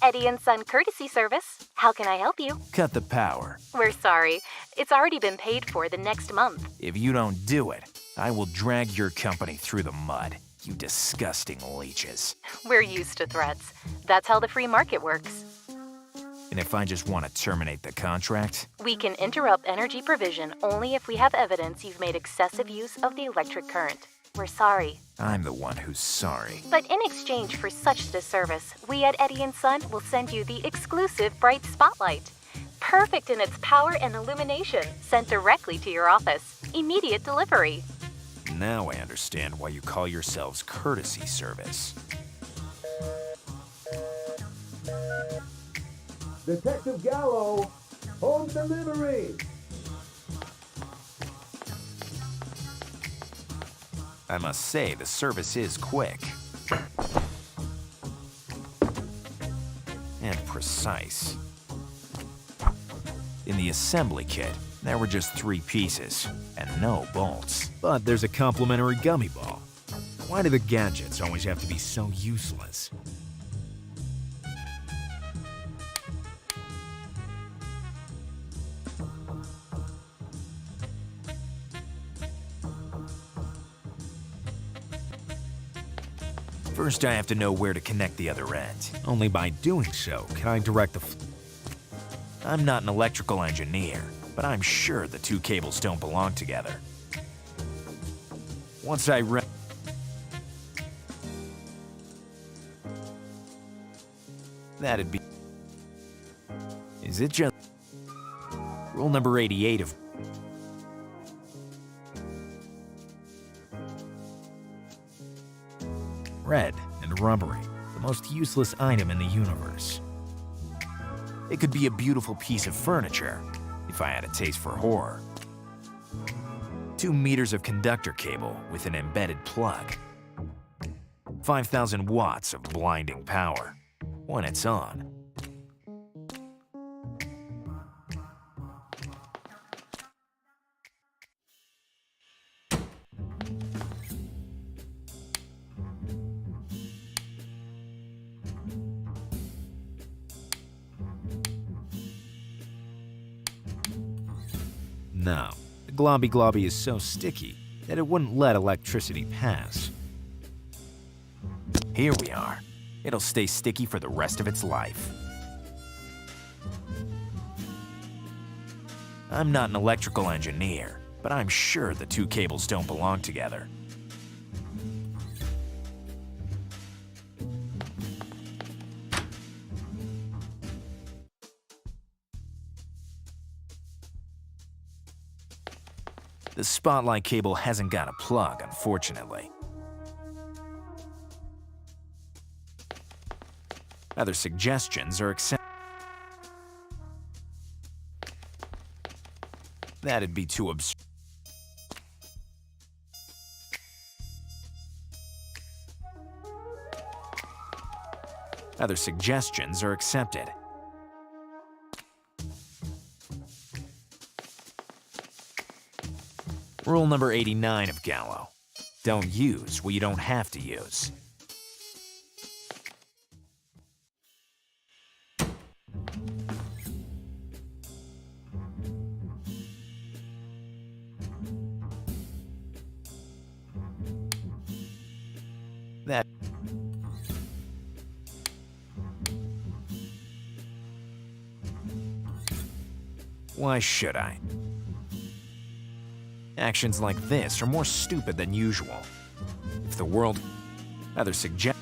Eddie & Son Courtesy Service. How can I help you?
Cut the power.
We're sorry. It's already been paid for the next month.
If you don't do it, I will drag your company through the mud. You disgusting leeches.
We're used to threats. That's how the free market works.
And if I just want to terminate the contract?
We can interrupt energy provision only if we have evidence you've made excessive use of the electric current. We're sorry.
I'm the one who's sorry.
But in exchange for such disservice, we at Eddie & Son will send you the exclusive bright spotlight. Perfect in its power and illumination, sent directly to your office. Immediate delivery.
Now I understand why you call yourselves Courtesy Service.
Detective Gallo, home delivery.
I must say, the service is quick. And precise. In the assembly kit, there were just 3 pieces, and no bolts. But there's a complimentary gummy ball. Why do the gadgets always have to be so useless? First, I have to know where to connect the other end. Only by doing so can I direct the... I'm not an electrical engineer, but I'm sure the 2 cables don't belong together. Once I that'd be... Is it just... Rule number 88 of... red and rubbery, the most useless item in the universe. It could be a beautiful piece of furniture, if I had a taste for horror. 2 meters of conductor cable with an embedded plug. 5,000 watts of blinding power when it's on. No, the globby globby is so sticky that it wouldn't let electricity pass. Here we are. It'll stay sticky for the rest of its life. I'm not an electrical engineer, but I'm sure the 2 cables don't belong together. The spotlight cable hasn't got a plug, unfortunately. Other suggestions are accepted. That'd be too absurd. Other suggestions are accepted. Rule number 89 of Gallo. Don't use what you don't have to use. That Why should I? Actions like this are more stupid than usual. If the world other suggest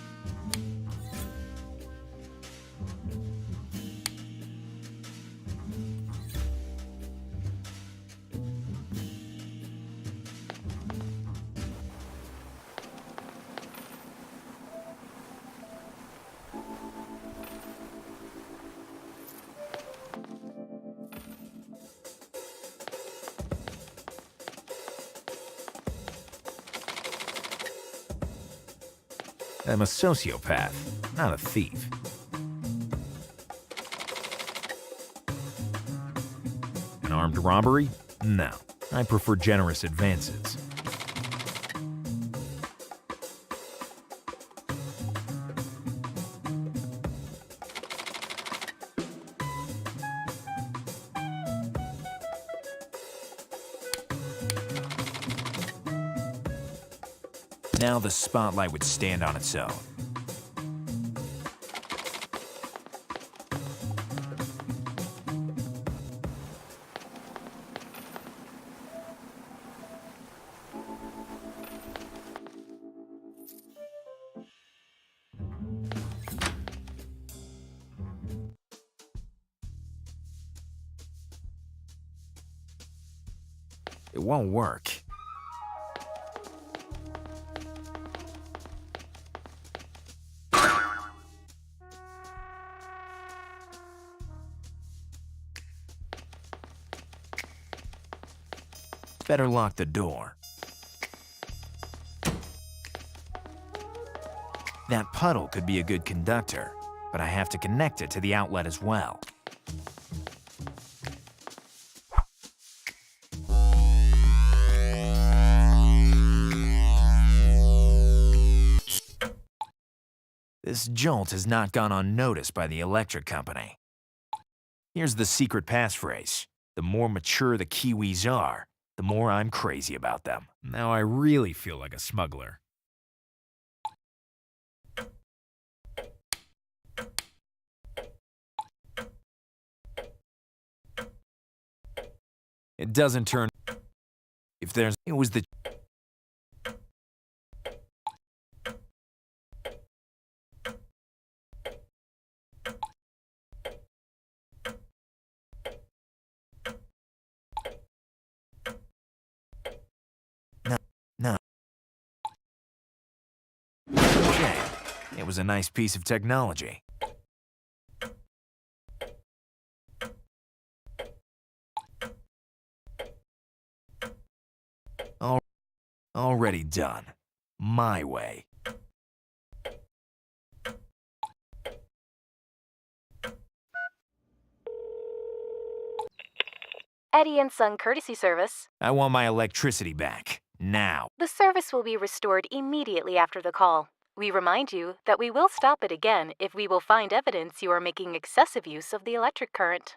I'm a sociopath, not a thief. An armed robbery? No. I prefer generous advances. Now the spotlight would stand on its own. It won't work. Better lock the door. That puddle could be a good conductor, but I have to connect it to the outlet as well. This jolt has not gone unnoticed by the electric company. Here's the secret passphrase. The more mature the Kiwis are, the more I'm crazy about them. Now I really feel like a smuggler. It doesn't turn. If there's. It was the. No. Okay. It was a nice piece of technology. Already done. My way.
Eddie and Son courtesy service.
I want my electricity back. Now.
The service will be restored immediately after the call. We remind you that we will stop it again if we will find evidence you are making excessive use of the electric current.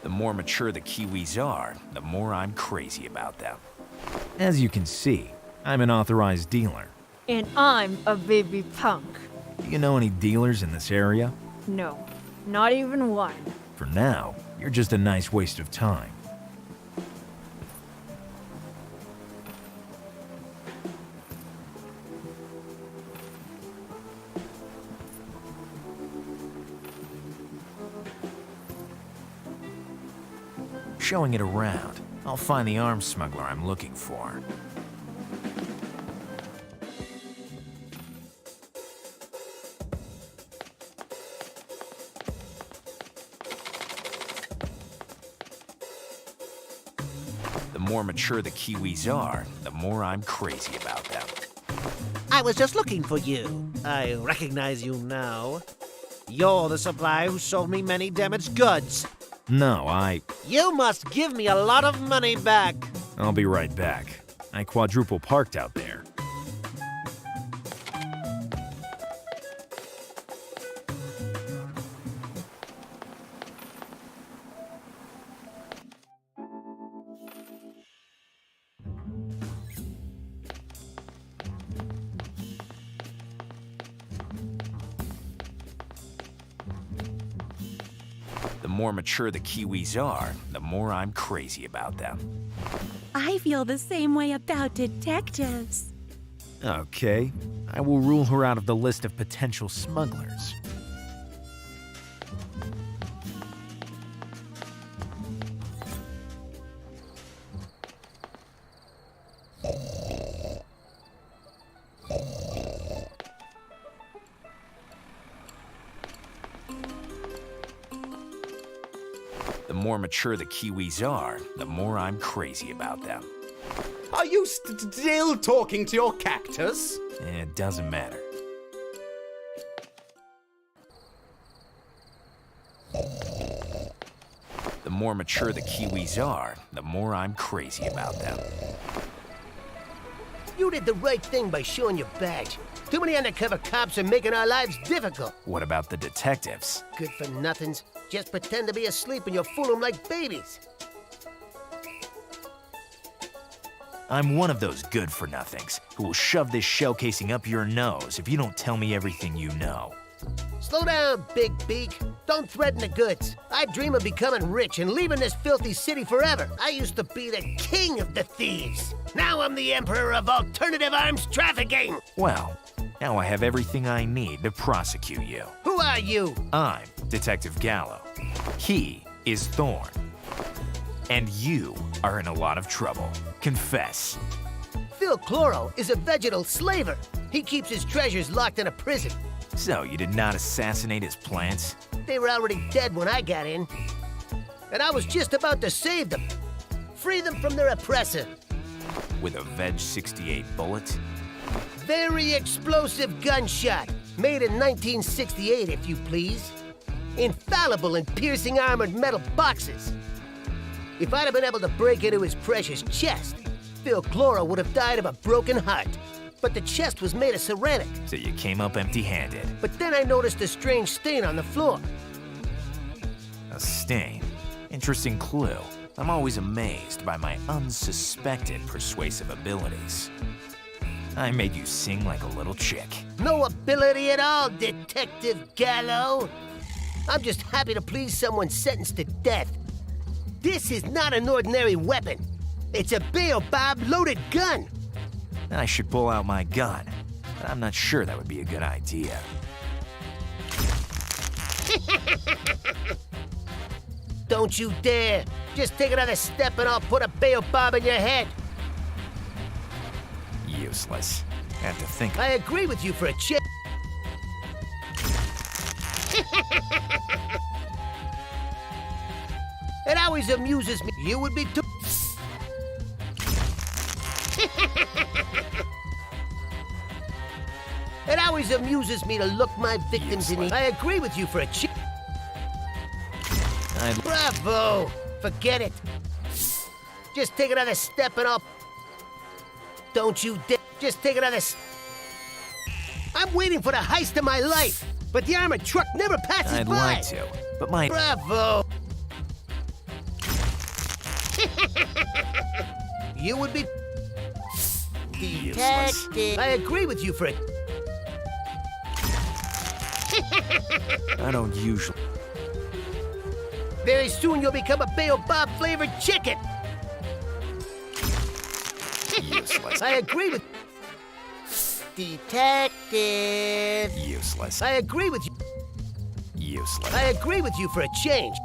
The more mature the Kiwis are, the more I'm crazy about them. As you can see, I'm an authorized dealer.
And I'm a baby punk.
Do you know any dealers in this area?
No, not even one.
For now, you're just a nice waste of time. Showing it around, I'll find the arms smuggler I'm looking for. The more mature the Kiwis are, the more I'm crazy about them.
I was just looking for you. I recognize you now. You're the supplier who sold me many damaged goods.
No,
You must give me a lot of money back.
I'll be right back. I quadruple parked out there. The more mature the Kiwis are, the more I'm crazy about them.
I feel the same way about detectives.
Okay, I will rule her out of the list of potential smugglers. The more mature the Kiwis are, the more I'm crazy about them.
Are you still talking to your cactus?
It doesn't matter. The more mature the Kiwis are, the more I'm crazy about them.
You did the right thing by showing your badge. Too many undercover cops are making our lives difficult.
What about the detectives?
Good for nothings. Just pretend to be asleep and you'll fool them like babies.
I'm one of those good-for-nothings who will shove this shell casing up your nose if you don't tell me everything you know.
Slow down, Big Beak. Don't threaten the goods. I dream of becoming rich and leaving this filthy city forever. I used to be the king of the thieves. Now I'm the emperor of alternative arms trafficking.
Well, now I have everything I need to prosecute you.
Who are you?
I'm Detective Gallo. He is Thorn. And you are in a lot of trouble. Confess.
Phil Chloro is a vegetal slaver. He keeps his treasures locked in a prison.
So you did not assassinate his plants?
They were already dead when I got in. And I was just about to save them. Free them from their oppressor.
With a Veg 68 bullet?
Very explosive gunshot. Made in 1968, if you please. Infallible in piercing armored metal boxes. If I'd have been able to break into his precious chest, Phil Chloro would have died of a broken heart. But the chest was made of ceramic.
So you came up empty-handed.
But then I noticed a strange stain on the floor.
A stain? Interesting clue. I'm always amazed by my unsuspected persuasive abilities. I made you sing like a little chick.
No ability at all, Detective Gallo. I'm just happy to please someone sentenced to death. This is not an ordinary weapon. It's a baobab loaded gun.
I should pull out my gun, but I'm not sure that would be a good idea.
Don't you dare. Just take another step and I'll put a baobab in your head.
Useless. I have to think.
I agree with you for a change. It always amuses me. You would be too. It always amuses me to look my victims in the. I agree with you for a change. Bravo! Forget it. Just take another step and I'll. Don't you dare. Just take another. I'm waiting for the heist of my life, but the armored truck never passes
I'd
by.
like to, but my.
Bravo! You would be.
Useless.
Detective. I agree with you for it.
I don't usually.
Very soon you'll become a baobab flavored chicken.
Useless.
I agree with. Detective.
Useless.
I agree with you.
Useless.
I agree with you for a change.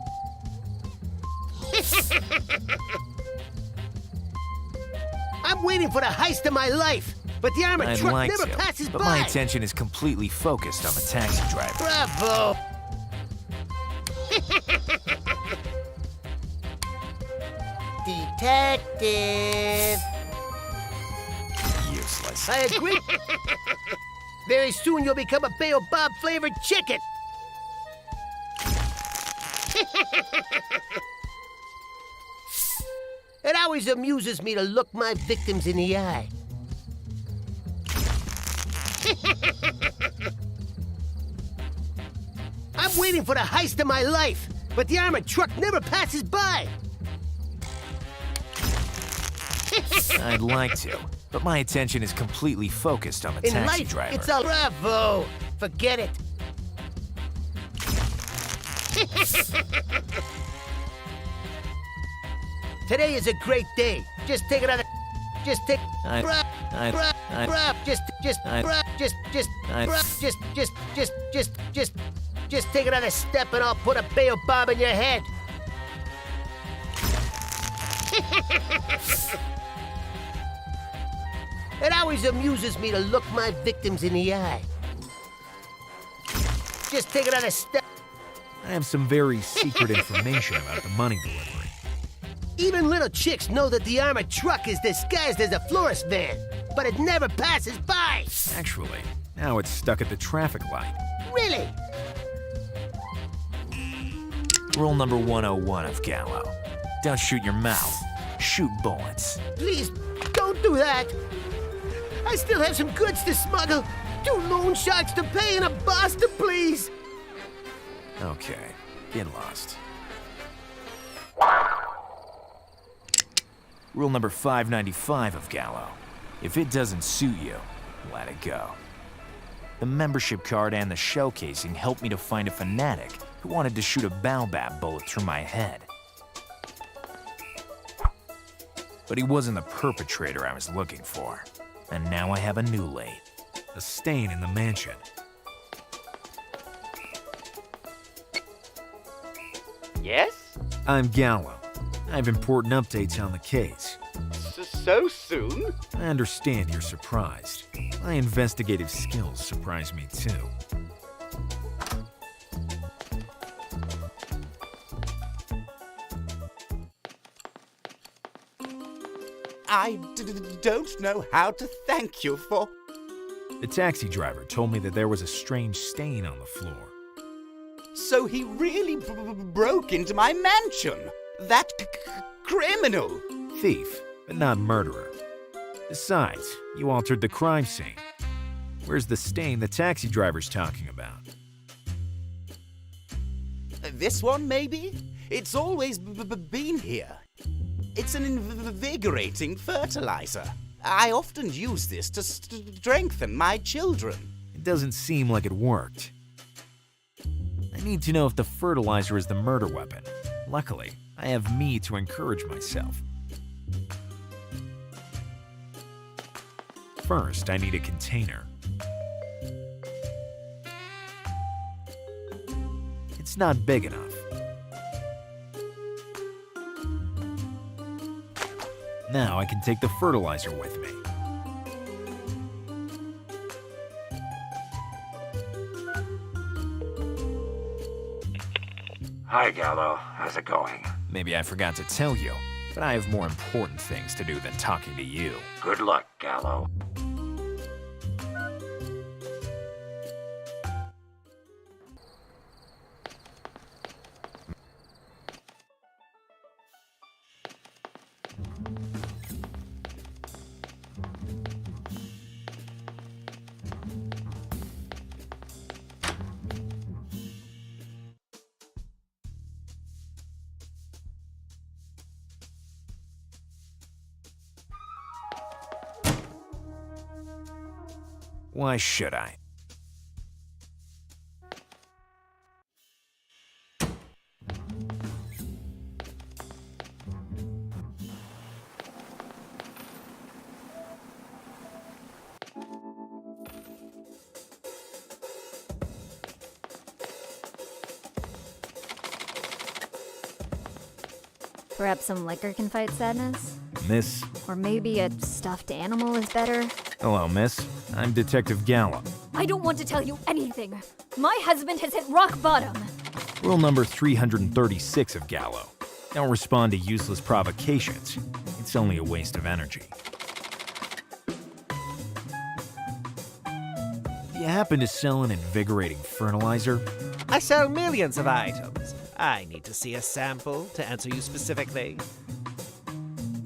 I'm waiting for the heist of my life, but the armored
I'd
truck
like
never
to,
passes
but
by.
my attention is completely focused on the taxi driver.
Bravo! Detective.
Useless.
I agree. Very soon you'll become a baobab flavored chicken. It always amuses me to look my victims in the eye. I'm waiting for the heist of my life, but the armored truck never passes by.
I'd like to, but my attention is completely focused on the
In
taxi
life,
driver.
it's a bravo. Forget it. Today is a great day. Just take another. Just take. Just take another step and I'll put a baobab in your head. It always amuses me to look my victims in the eye. Just take another step.
I have some very secret information about the money delivery.
Even little chicks know that the armored truck is disguised as a florist van, but it never passes by.
Actually, now it's stuck at the traffic light.
Really?
Rule number 101 of Gallo. Don't shoot your mouth. Shoot bullets.
Please, don't do that. I still have some goods to smuggle, 2 loan sharks to pay, and a boss to please.
Okay, get lost. Rule number 595 of Gallo. If it doesn't suit you, let it go. The membership card and the shell casing helped me to find a fanatic who wanted to shoot a baobab bullet through my head. But he wasn't the perpetrator I was looking for. And now I have a new lead. A stain in the mansion.
Yes?
I'm Gallo. I have important updates on the case.
So soon?
I understand you're surprised. My investigative skills surprise me too.
I don't know how to thank you for.
The taxi driver told me that there was a strange stain on the floor.
So he really broke into my mansion. That criminal.
Thief, but not murderer. Besides, you altered the crime scene. Where's the stain the taxi driver's talking about?
This one, maybe? It's always been here. It's an invigorating fertilizer. I often use this to strengthen my children.
It doesn't seem like it worked. I need to know if the fertilizer is the murder weapon. Luckily, I have me to encourage myself. First, I need a container. It's not big enough. Now I can take the fertilizer with me.
Hi, Gallo. How's it going?
Maybe I forgot to tell you, but I have more important things to do than talking to you.
Good luck, Gallo.
Why should I?
Perhaps some liquor can fight sadness?
Miss?
Or maybe a stuffed animal is better?
Hello, miss. I'm Detective Gallo.
I don't want to tell you anything. My husband has hit rock bottom.
Rule number 336 of Gallo. Don't respond to useless provocations. It's only a waste of energy. Do you happen to sell an invigorating fertilizer?
I sell millions of items. I need to see a sample to answer you specifically.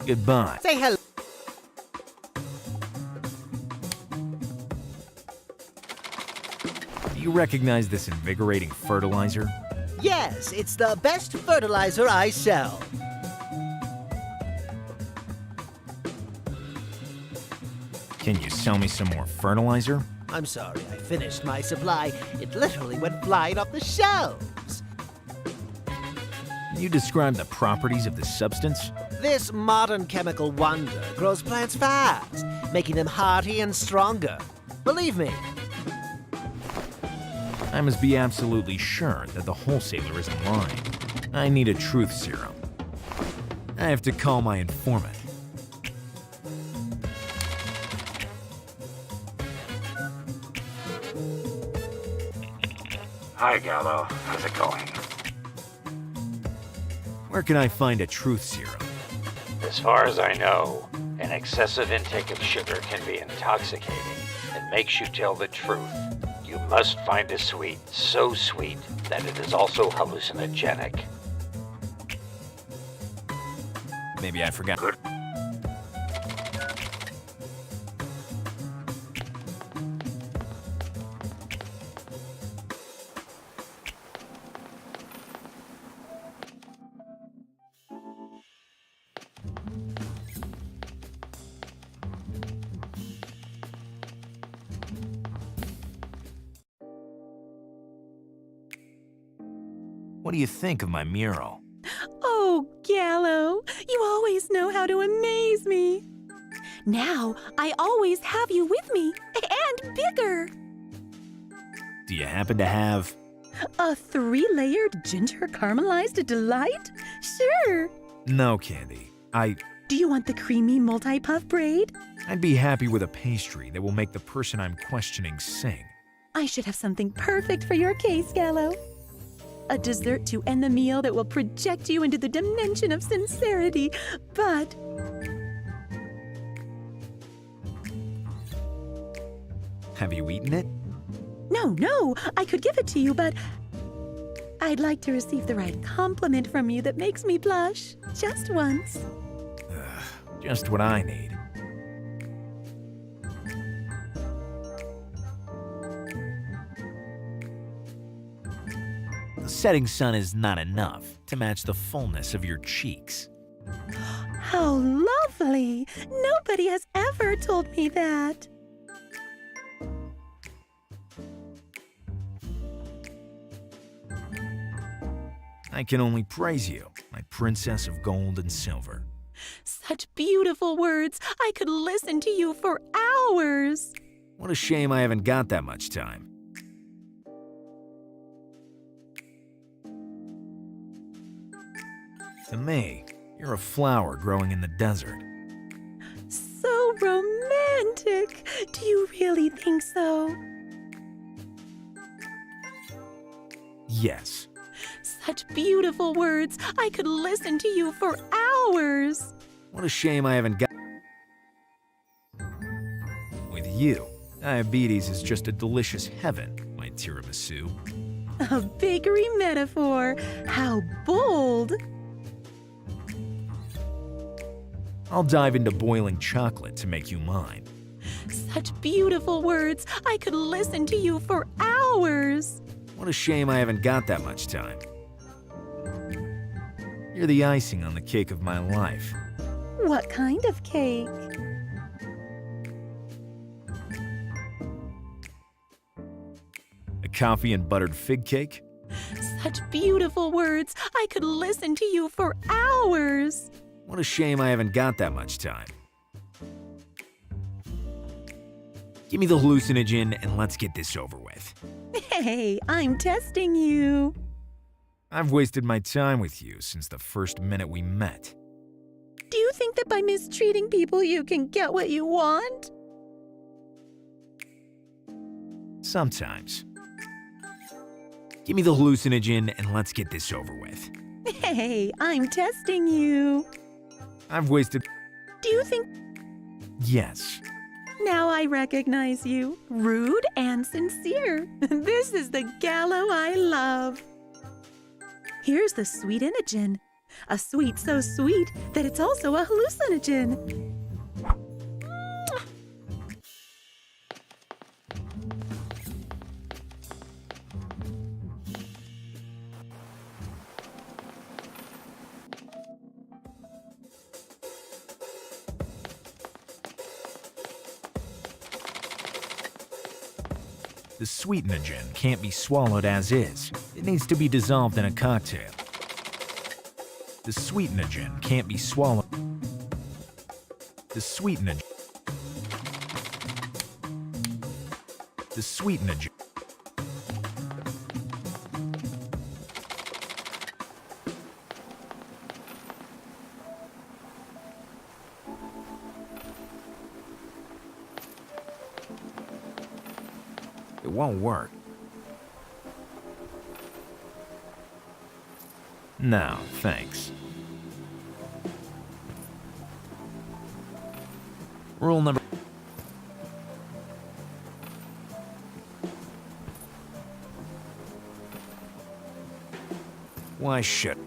Goodbye.
Say hello.
Do you recognize this invigorating fertilizer?
Yes, it's the best fertilizer I sell.
Can you sell me some more fertilizer?
I'm sorry, I finished my supply. It literally went flying off the shelves.
Can you describe the properties of this substance?
This modern chemical wonder grows plants fast, making them hearty and stronger. Believe me.
I must be absolutely sure that the wholesaler isn't lying. I need a truth serum. I have to call my informant.
Hi, Gallo. How's it going?
Where can I find a truth serum?
As far as I know, an excessive intake of sugar can be intoxicating and makes you tell the truth. You must find a sweet so sweet that it is also hallucinogenic.
Maybe I forgot.
Good.
What do you think of my mural?
Oh, Gallo, you always know how to amaze me. Now I always have you with me, and bigger.
Do you happen to have...
A 3-layered ginger caramelized delight? Sure.
No, Candy.
Do you want the creamy multi-puff braid?
I'd be happy with a pastry that will make the person I'm questioning sing.
I should have something perfect for your case, Gallo. A dessert to end the meal that will project you into the dimension of sincerity, but...
Have you eaten it?
No, I could give it to you, but... I'd like to receive the right compliment from you that makes me blush, just once.
Just what I need. The setting sun is not enough to match the fullness of your cheeks.
How lovely! Nobody has ever told me that.
I can only praise you. my princess of gold and silver.
Such beautiful words. I could listen to you for hours.
What a shame I haven't got that much time. To me, you're a flower growing in the desert.
So romantic. Do you really think so?
Yes.
Such beautiful words. I could listen to you for hours.
What a shame I haven't got... With you, diabetes is just a delicious heaven, my tiramisu.
A bakery metaphor. How bold.
I'll dive into boiling chocolate to make you mine.
Such beautiful words. I could listen to you for hours.
What a shame I haven't got that much time. You're the icing on the cake of my life.
What kind of cake?
A coffee and buttered fig cake?
Such beautiful words. I could listen to you for hours.
What a shame I haven't got that much time. Give me the hallucinogen and let's get this over with.
Hey, I'm testing you.
I've wasted my time with you since the first minute we met.
Do you think that by mistreating people you can get what you want?
Sometimes. Give me the hallucinogen and let's get this over with.
Hey, I'm testing you.
I've wasted...
Do you think...
Yes.
Now I recognize you. Rude and sincere. This is the Gallo I love. Here's the sweet inogen. A sweet so sweet that it's also a hallucinogen.
The sweetenogen can't be swallowed as is. It needs to be dissolved in a cocktail. The sweetenogen can't be swallowed. The sweetenogen. The sweetenogen. It won't work. No, thanks. Rule number... Why should...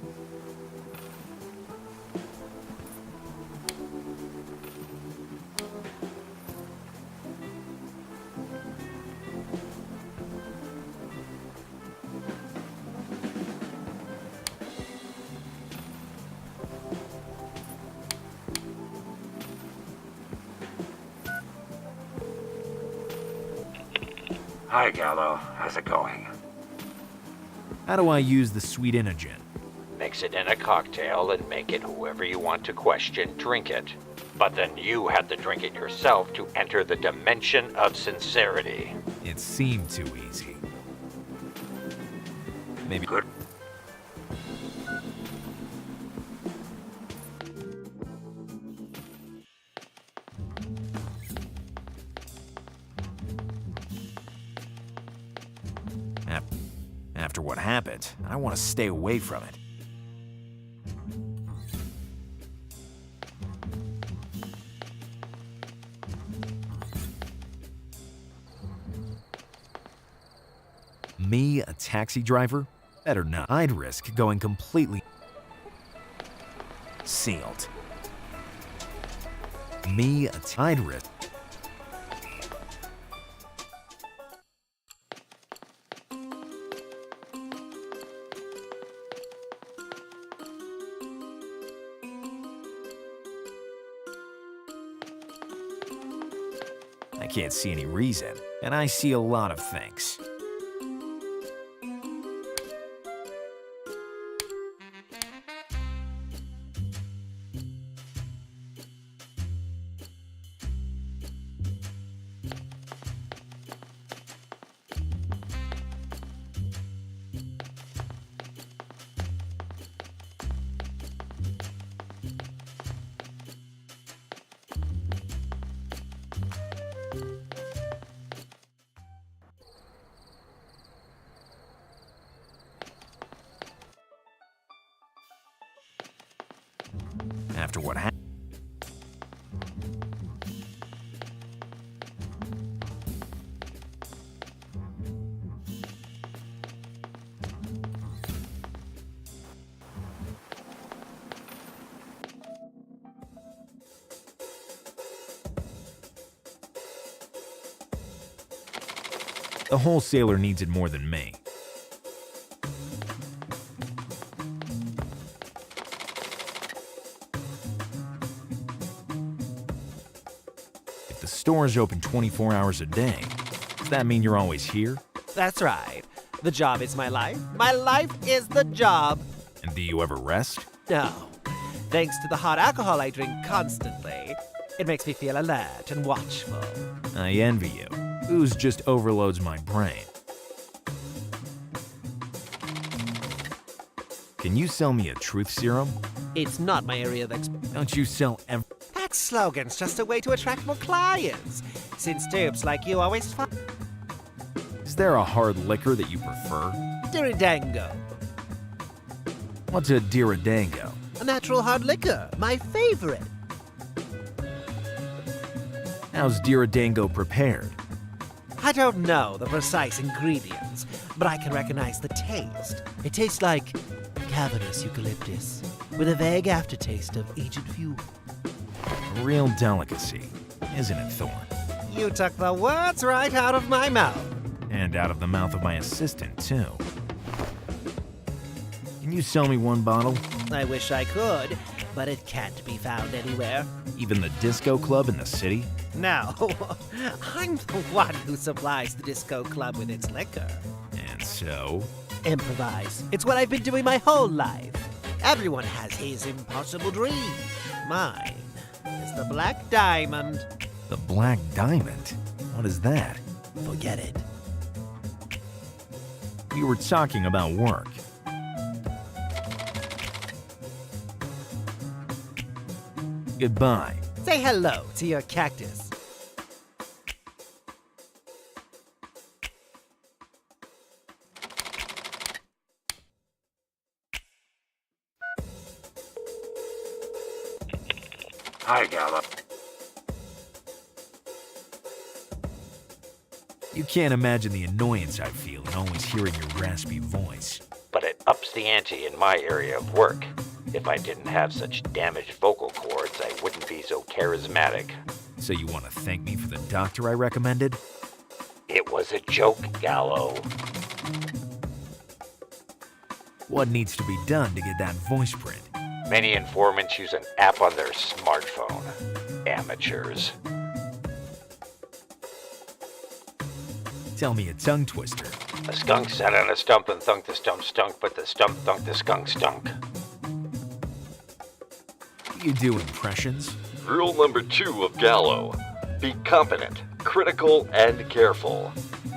Hi, Gallo. How's it going?
How do I use the sweetenogen?
Mix it in a cocktail and make it whoever you want to question drink it. But then you have to drink it yourself to enter the dimension of sincerity.
It seemed too easy. Maybe...
Good.
After what happened, I want to stay away from it. Me, a taxi driver? Better not. I'd risk going completely sealed. Me, I'd risk. I can't see any reason, and I see a lot of things. After what happened. The wholesaler needs it more than me. If the store is open 24 hours a day, does that mean you're always here?
That's right. The job is my life. My life is the job.
And do you ever rest?
No. Thanks to the hot alcohol I drink constantly, it makes me feel alert and watchful.
I envy you. Booze just overloads my brain. Can you sell me a truth serum?
It's not my area of expertise.
Don't you sell
That slogan's just a way to attract more clients, since dupes like you always find.
Is there a hard liquor that you prefer?
Diridango,
What's a Diridango?
a natural hard liquor, my favorite.
How's Diridango prepared?
I don't know the precise ingredients, but I can recognize the taste. It tastes like cavernous eucalyptus, with a vague aftertaste of aged fuel.
A real delicacy, isn't it, Thorn?
You took the words right out of my mouth.
And out of the mouth of my assistant, too. Can you sell me one bottle?
I wish I could, but it can't be found anywhere.
Even the disco club in the city?
No, I'm the one who supplies the disco club with its liquor.
And so?
Improvise. It's what I've been doing my whole life. Everyone has his impossible dream. Mine is the Black Diamond.
The Black Diamond? What is that?
Forget it.
We were talking about work. Goodbye.
Say hello to your cactus.
Hi, Gallo.
You can't imagine the annoyance I feel in always hearing your raspy voice.
But it ups the ante in my area of work. If I didn't have such damaged vocal cords, I wouldn't be so charismatic.
So you want to thank me for the doctor I recommended?
It was a joke, Gallo.
What needs to be done to get that voice print?
Many informants use an app on their smartphone. Amateurs.
Tell me a tongue twister.
A skunk sat on a stump and thunk the stump stunk, but the stump thunk the skunk stunk.
You do impressions?
Rule number 2 of Gallo. Be competent, critical, and careful.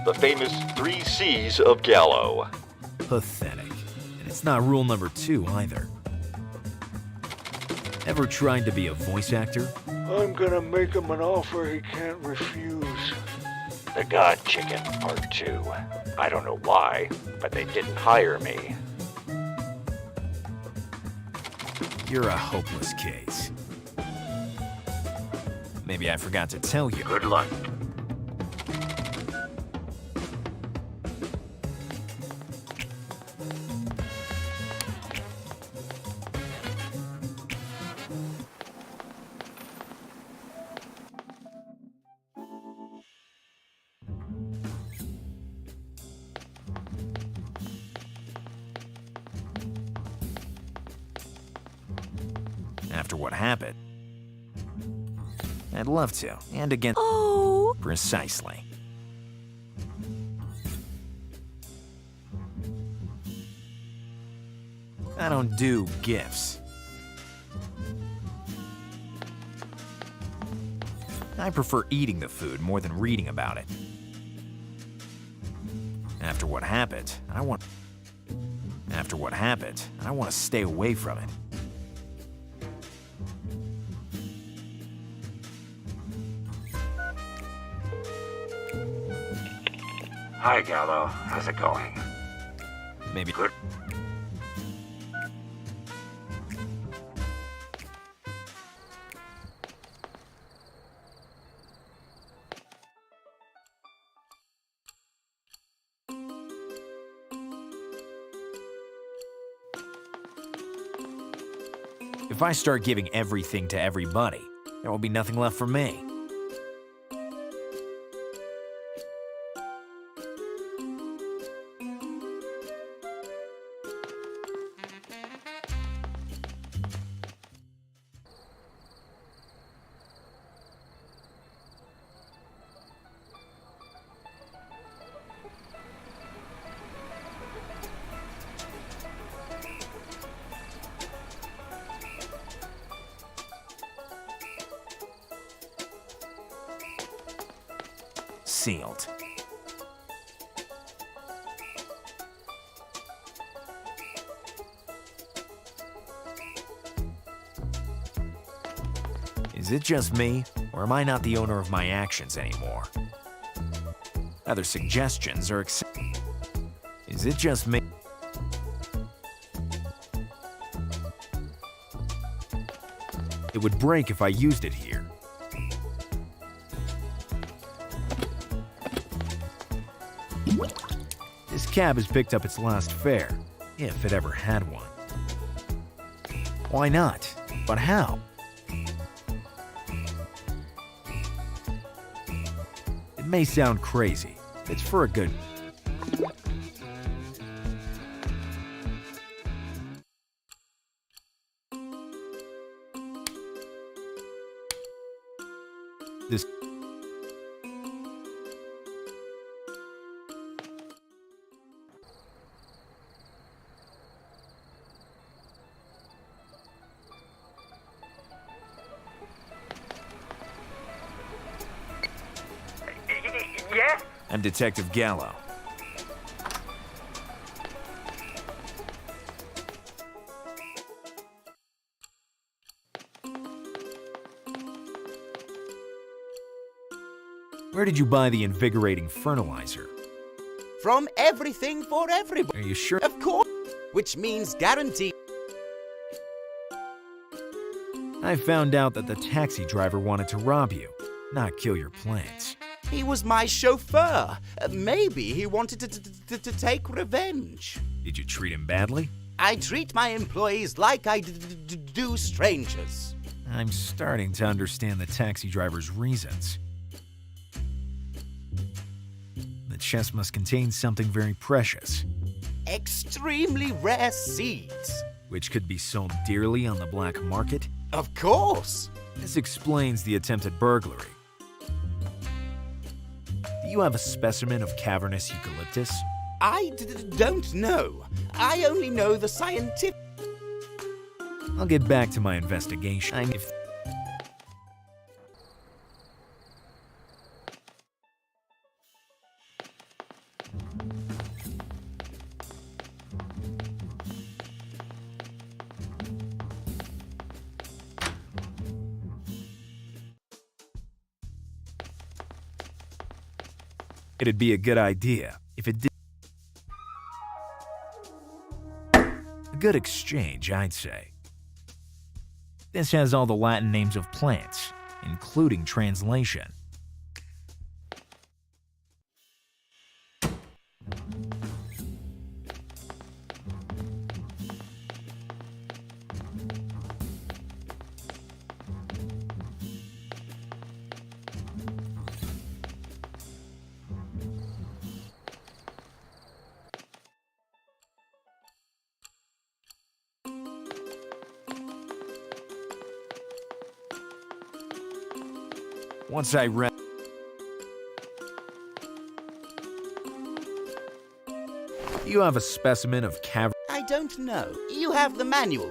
The famous 3 C's of Gallo.
Pathetic. And it's not rule number 2 either. Ever tried to be a voice actor?
I'm gonna make him an offer he can't refuse.
The God Chicken, Part 2. I don't know why, but they didn't hire me.
You're a hopeless case. Maybe I forgot to tell you.
Good luck.
After what happened. I'd love to, and again.
Oh!
Precisely. I don't do gifts. I prefer eating the food more than reading about it. After what happened, I want to stay away from it.
Hi, Gallo. How's it going?
Maybe
Good.
If I start giving everything to everybody, there will be nothing left for me. Sealed. Is it just me, or am I not the owner of my actions anymore? Other suggestions are Is it just me? It would break if I used it here. This cab has picked up its last fare, if it ever had one. Why not? But how? It may sound crazy. It's for a good... This...
Yes?
I'm Detective Gallo. Where did you buy the invigorating fertilizer?
From Everything for Everybody.
Are you sure?
Of course. Which means guaranteed.
I found out that the taxi driver wanted to rob you, not kill your plants.
He was my chauffeur. Maybe he wanted to take revenge.
Did you treat him badly?
I treat my employees like I do strangers.
I'm starting to understand the taxi driver's reasons. The chest must contain something very precious.
Extremely rare seeds.
Which could be sold dearly on the black market?
Of course.
This explains the attempted burglary. Do you have a specimen of cavernous eucalyptus?
I don't know. I only know the scientific...
I'll get back to my investigation. It'd be a good idea if it did. A good exchange, I'd say. This has all the Latin names of plants, including translation. Once I read... You have a specimen of cavern...
I don't know. You have the manual.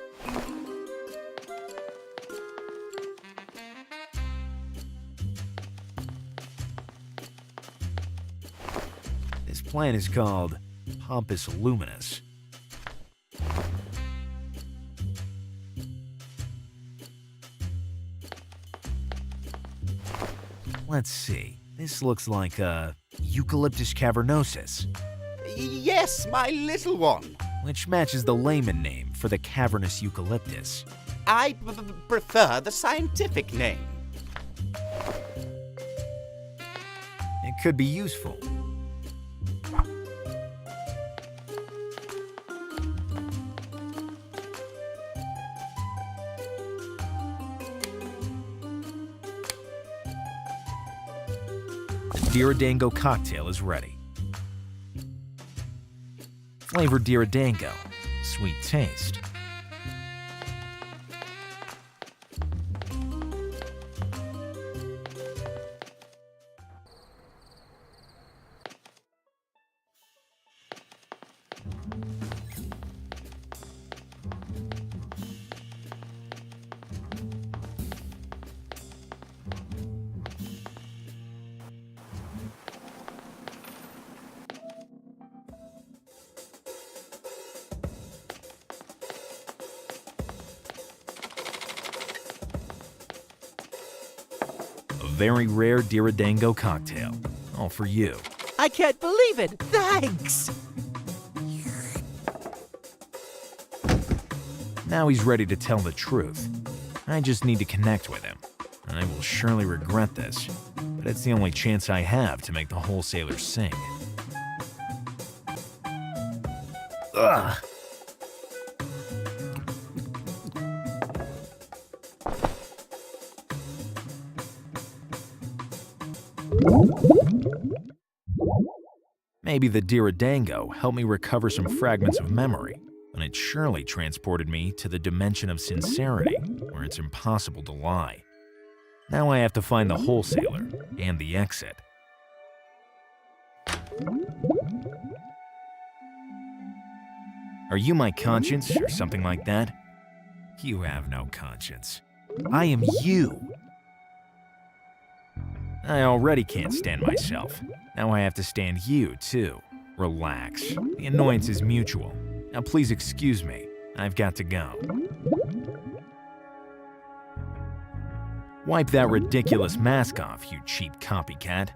This plant is called Pompous luminous. Let's see. This looks like a Eucalyptus cavernosus.
Yes, my little one.
Which matches the layman name for the cavernous eucalyptus.
I prefer the scientific name.
It could be useful. The Diridango cocktail is ready. Flavor Diridango, sweet taste. A very rare Diridango cocktail, all for you.
I can't believe it! Thanks!
Now he's ready to tell the truth. I just need to connect with him. I will surely regret this, but it's the only chance I have to make the wholesaler sing. Ugh. Maybe the Diridango helped me recover some fragments of memory, and it surely transported me to the dimension of sincerity, where it's impossible to lie. Now I have to find the wholesaler and the exit. Are you my conscience or something like that? You have no conscience. I am you. I already can't stand myself. Now I have to stand you, too. Relax. The annoyance is mutual. Now please excuse me. I've got to go. Wipe that ridiculous mask off, you cheap copycat.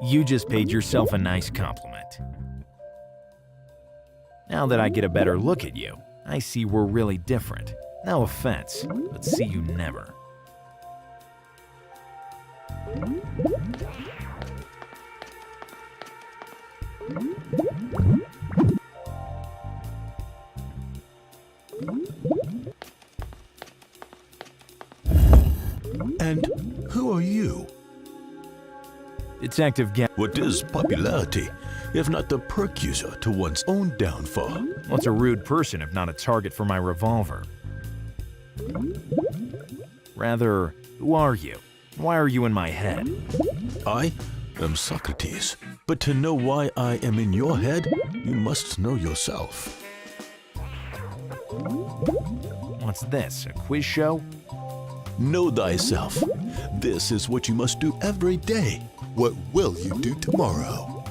You just paid yourself a nice compliment. Now that I get a better look at you, I see we're really different. No offense, but see you never.
And who are you?
Detective Gallo.
What is popularity, if not the precursor to one's own downfall?
What's a rude person if not a target for my revolver? Rather, who are you? Why are you in my head?
I am Socrates, but to know why I am in your head, you must know yourself.
What's this, a quiz show?
Know thyself. This is what you must do every day. What will you do tomorrow?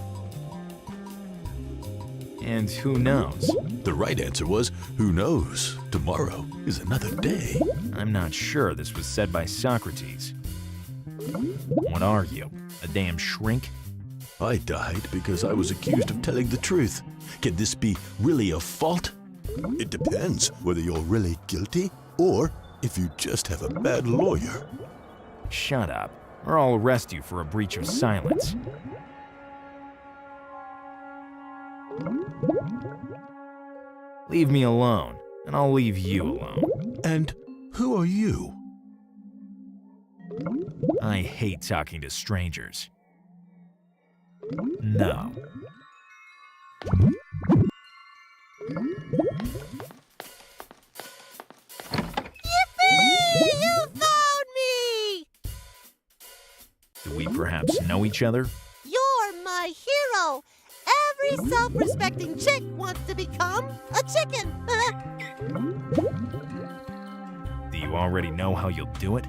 And who knows?
The right answer was, who knows? Tomorrow is another day.
I'm not sure this was said by Socrates. What are you, a damn shrink?
I died because I was accused of telling the truth. Can this be really a fault? It depends whether you're really guilty or if you just have a bad lawyer.
Shut up, or I'll arrest you for a breach of silence. Leave me alone, and I'll leave you alone.
And who are you?
I hate talking to strangers. No.
Yippee! You found me!
Do we perhaps know each other?
You're my hero! Every self-respecting chick wants to become a chicken!
Do you already know how you'll do it?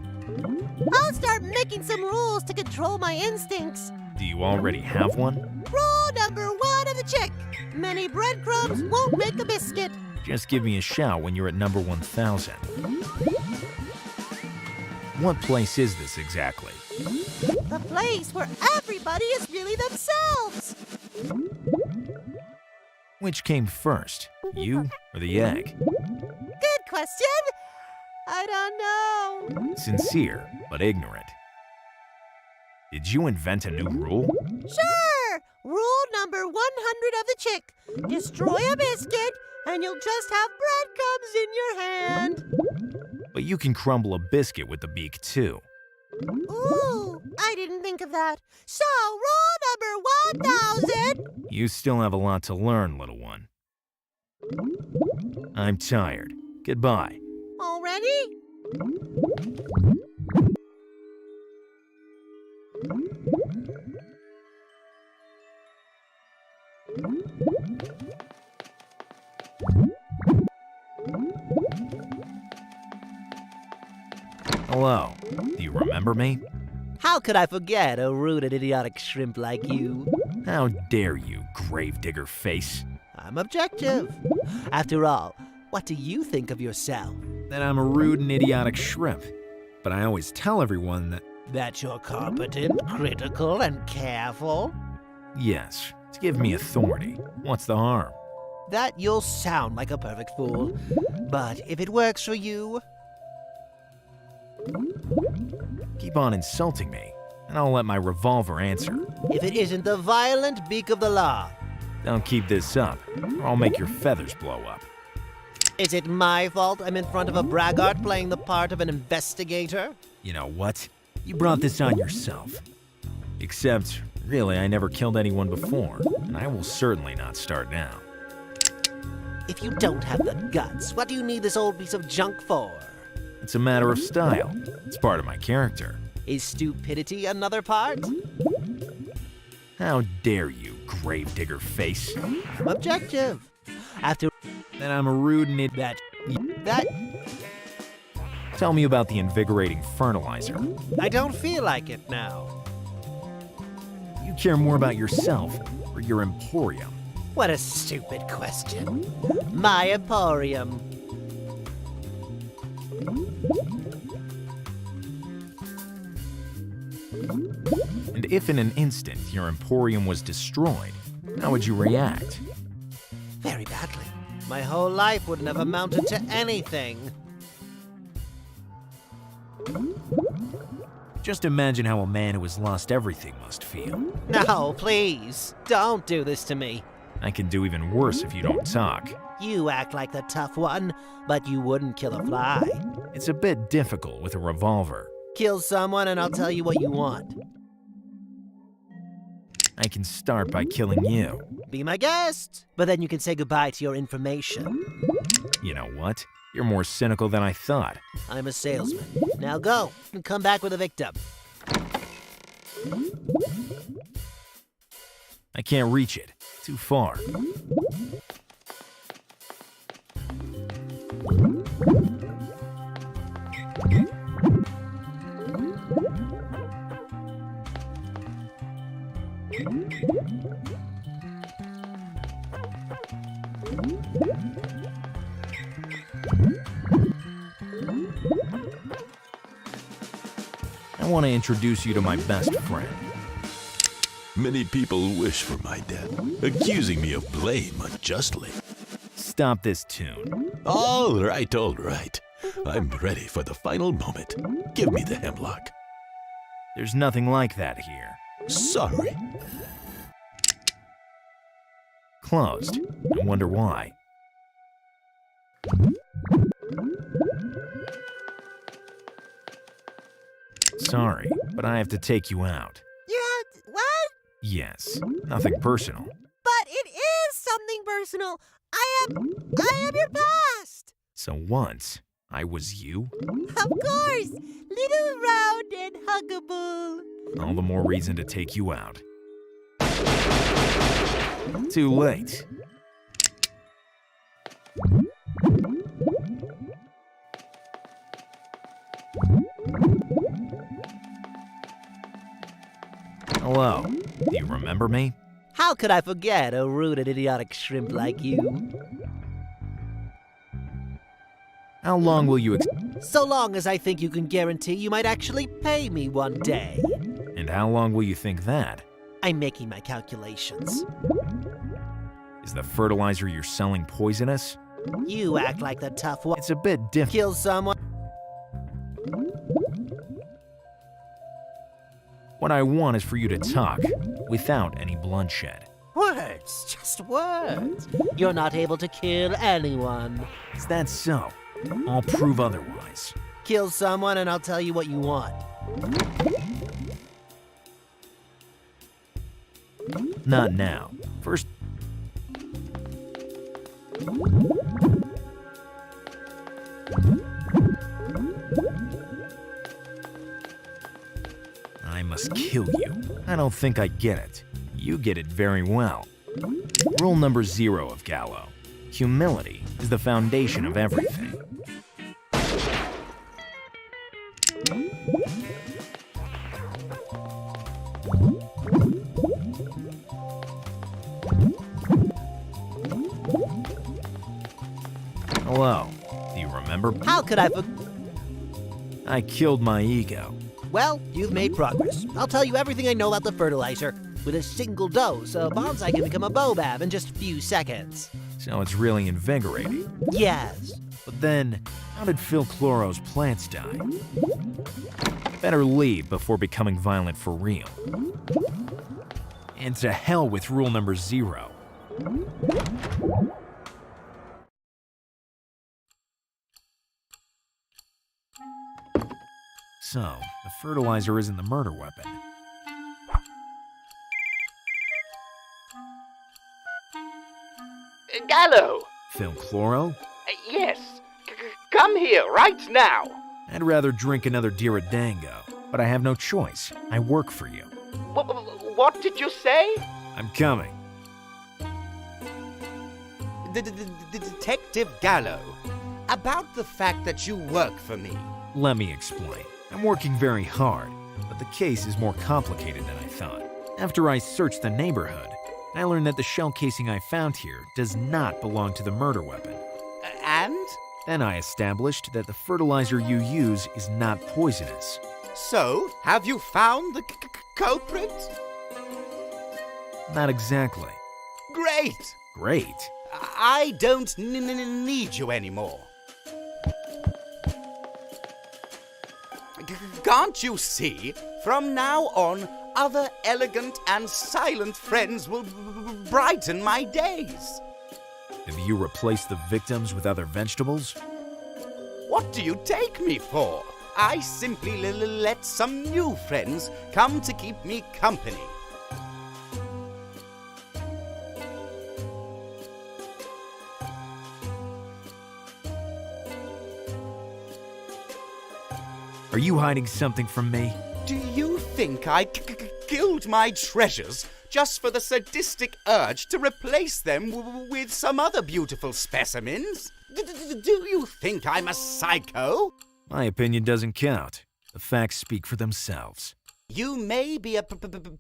I'll start making some rules to control my instincts.
Do you already have one?
Rule number 1 of the chick. Many breadcrumbs won't make a biscuit.
Just give me a shout when you're at number 1000. What place is this exactly?
The place where everybody is really themselves.
Which came first, you or the egg?
Good question. I don't know.
Sincere, but ignorant. Did you invent a new rule?
Sure! Rule number 100 of the chick. Destroy a biscuit, and you'll just have breadcrumbs in your hand.
But you can crumble a biscuit with the beak, too.
Ooh,
I didn't think of that. So, rule number 1000.
You still have a lot to learn, little one. I'm tired. Goodbye.
Already?
Hello. Do you remember me?
How could I forget a rude and idiotic shrimp like you?
How dare you, gravedigger face?
I'm objective. After all, what do you think of yourself?
That I'm a rude and idiotic shrimp. But I always tell everyone that...
That you're competent, critical, and careful?
Yes, to give me authority. What's the harm?
That you'll sound like a perfect fool. But if it works for you...
Keep on insulting me, and I'll let my revolver answer.
If it isn't the violent beak of the law.
Don't keep this up, or I'll make your feathers blow up.
Is it my fault I'm in front of a braggart playing the part of an investigator?
You know what? You brought this on yourself. Except, really, I never killed anyone before, and I will certainly not start now.
If you don't have the guts, what do you need this old piece of junk for?
It's a matter of style. It's part of my character.
Is stupidity another part?
How dare you, gravedigger face?
I'm objective. After
then I'm a rude and
that.
Tell me about the invigorating fertilizer.
I don't feel like it now.
You care more about yourself or your emporium?
What a stupid question. My emporium.
And if in an instant your emporium was destroyed, how would you react?
Very badly. My whole life wouldn't have amounted to anything.
Just imagine how a man who has lost everything must feel.
No, please, don't do this to me.
I can do even worse if you don't talk.
You act like the tough one, but you wouldn't kill a fly.
It's a bit difficult with a revolver.
Kill someone and I'll tell you what you want.
I can start by killing you.
Be my guest, but then you can say goodbye to your information.
You know what? You're more cynical than I thought.
I'm a salesman. Now go and come back with a victim.
I can't reach it. Too far. I want to introduce you to my best friend.
Many people wish for my death, accusing me of blame unjustly.
Stop this tune.
All right, all right. I'm ready for the final moment. Give me the hemlock.
There's nothing like that here.
Sorry.
Closed. I wonder why. Sorry, but I have to take you out.
You have what?
Yes, nothing personal.
But it is something personal. I am your past.
So once, I was you?
Of course, little round and huggable.
All the more reason to take you out. Too late. Hello, do you remember me?
How could I forget a rude and idiotic shrimp like you?
How long will you
So long as I think you can guarantee you might actually pay me one day.
And how long will you think that?
I'm making my calculations.
Is the fertilizer you're selling poisonous?
You act like the tough one.
It's a bit different.
Kill someone.
What I want is for you to talk, without any bloodshed.
Words, just words. You're not able to kill anyone.
Is that so? I'll prove otherwise.
Kill someone and I'll tell you what you want.
Not now. First... I must kill you. I don't think I get it. You get it very well. Rule number 0 of Gallo. Humility is the foundation of everything. Hello. Do you remember?
How could I
I killed my ego.
Well, you've made progress. I'll tell you everything I know about the fertilizer. With a single dose, a bonsai can become a baobab in just a few seconds.
So it's really invigorating.
Yes.
But then, how did Phil Chloro's plants die? Better leave before becoming violent for real. And to hell with rule number 0. So, the fertilizer isn't the murder weapon.
Gallo!
Phil Chloro?
Yes. Come here, right now.
I'd rather drink another Diridango, but I have no choice. I work for you.
What did you say?
I'm coming.
Detective Gallo, about the fact that you work for me.
Let me explain. I'm working very hard, but the case is more complicated than I thought. After I searched the neighborhood, I learned that the shell casing I found here does not belong to the murder weapon.
And?
Then I established that the fertilizer you use is not poisonous.
So, have you found the culprit?
Not exactly.
Great!
Great.
I don't need you anymore. Can't you see? From now on, other elegant and silent friends will brighten my days.
Have you replaced the victims with other vegetables?
What do you take me for? I simply let some new friends come to keep me company.
Are you hiding something from me?
Do you think I killed my treasures just for the sadistic urge to replace them with some other beautiful specimens? Do you think I'm a psycho?
My opinion doesn't count. The facts speak for themselves.
You may be a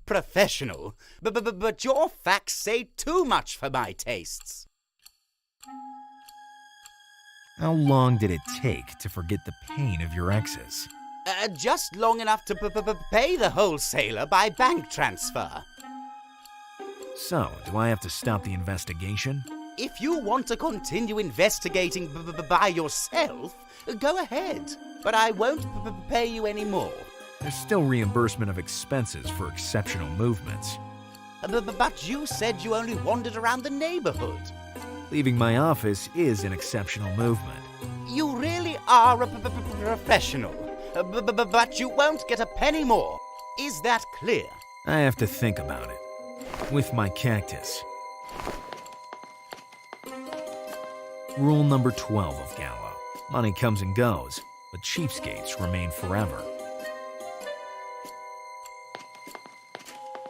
professional, but your facts say too much for my tastes.
How long did it take to forget the pain of your exes?
Just long enough to pay the wholesaler by bank transfer.
So, do I have to stop the investigation?
If you want to continue investigating by yourself, go ahead. But I won't pay you any more.
There's still reimbursement of expenses for exceptional movements.
But you said you only wandered around the neighborhood.
Leaving my office is an exceptional movement.
You really are a professional. But you won't get a penny more. Is that clear?
I have to think about it. With my cactus. Rule number 12 of Gallo. Money comes and goes, but cheapskates remain forever.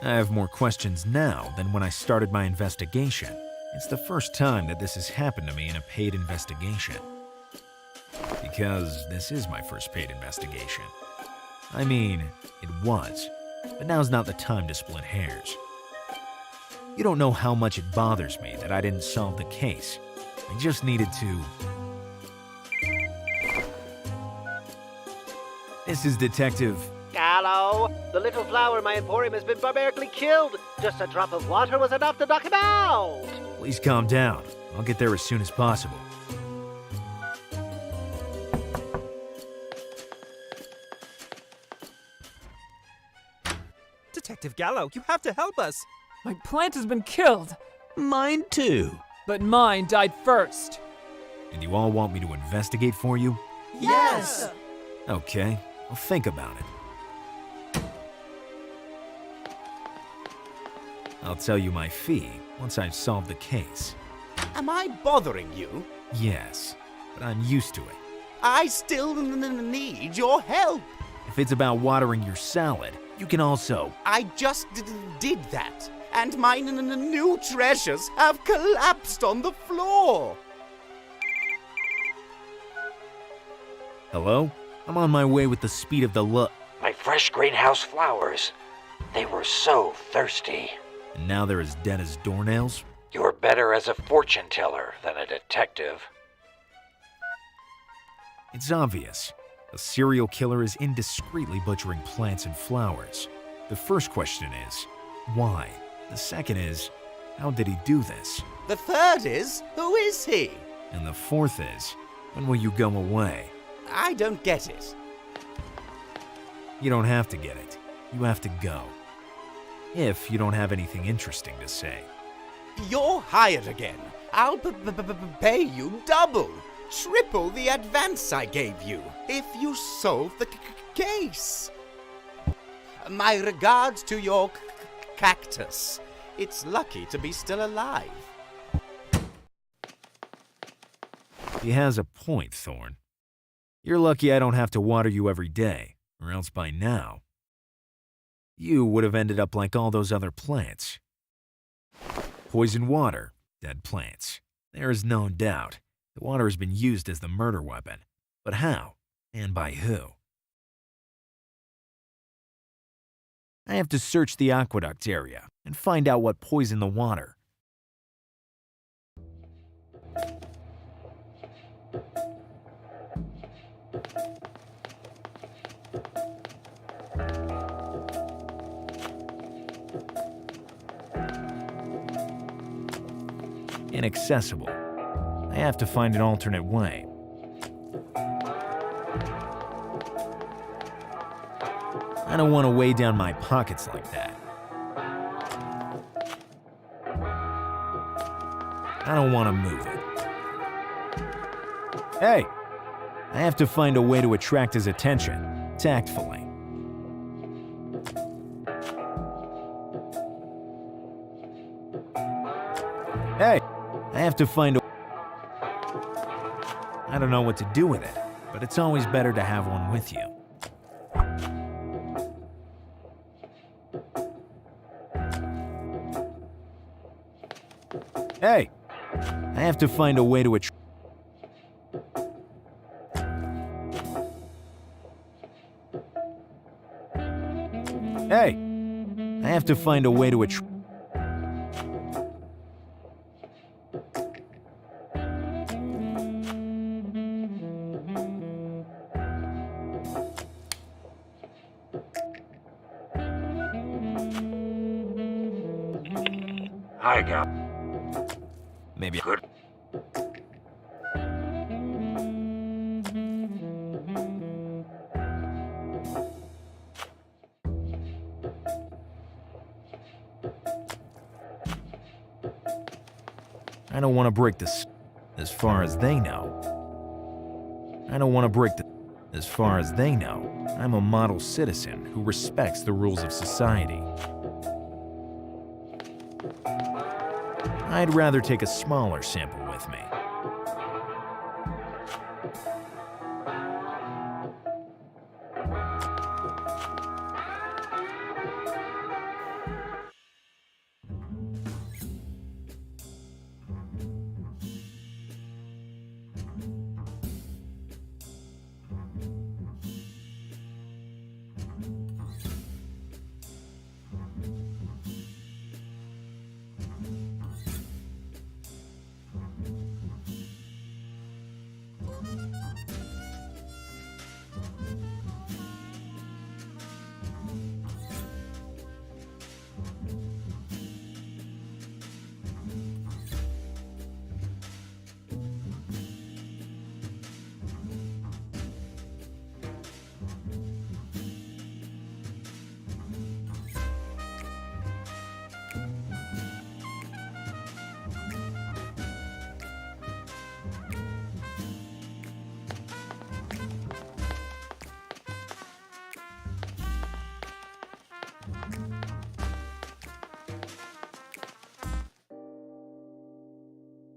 I have more questions now than when I started my investigation. It's the first time that this has happened to me in a paid investigation. Because this is my first paid investigation. I mean, it was, but now's not the time to split hairs. You don't know how much it bothers me that I didn't solve the case. I just needed to... This is Detective...
Gallo! The little flower in my emporium has been barbarically killed! Just a drop of water was enough to knock him out!
Please calm down. I'll get there as soon as possible.
Detective Gallo, you have to help us.
My plant has been killed.
Mine too.
But mine died first.
And you all want me to investigate for you?
Yes!
Okay, I'll think about it. I'll tell you my fee once I've solved the case.
Am I bothering you?
Yes, but I'm used to it.
I still need your help.
If it's about watering your salad, you can also...
I just did that, and my new treasures have collapsed on the floor.
Hello? I'm on my way with the speed of the look.
My fresh greenhouse flowers. They were so thirsty.
And now they're as dead as doornails?
You're better as a fortune teller than a detective.
It's obvious. A serial killer is indiscreetly butchering plants and flowers. The first question is, why? The second is, how did he do this?
The third is, who is he?
And the fourth is, when will you go away?
I don't get it.
You don't have to get it. You have to go. If you don't have anything interesting to say.
You're hired again. I'll pay you double, triple the advance I gave you if you solve the case. My regards to your cactus. It's lucky to be still alive.
He has a point, Thorn. You're lucky I don't have to water you every day, or else by now, you would have ended up like all those other plants. Poison water, dead plants. There is no doubt the water has been used as the murder weapon. But how? And by who? I have to search the aqueduct area and find out what poisoned the water. Inaccessible. I have to find an alternate way. I don't want to weigh down my pockets like that. I don't want to move it. Hey! I have to find a way to attract his attention, tactfully. Hey! I have to find a... I don't know what to do with it, but it's always better to have one with you. Hey! I have to find a way to attract... Hey! I have to find a way to attract...
Hi, Gal.
Maybe
Good.
I don't want to break this as far as they know. I don't want to break the as far as they know. I'm a model citizen who respects the rules of society. I'd rather take a smaller sample with me.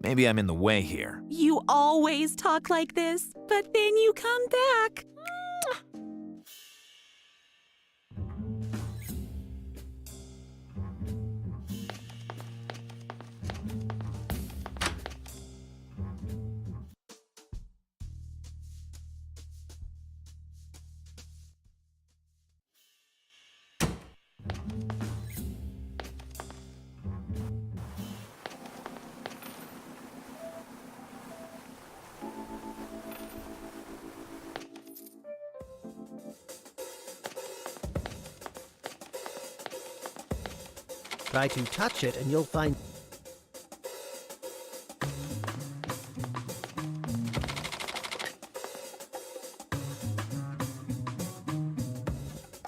Maybe I'm in the way here.
You always talk like this, but then you come back.
Try to touch it and you'll find...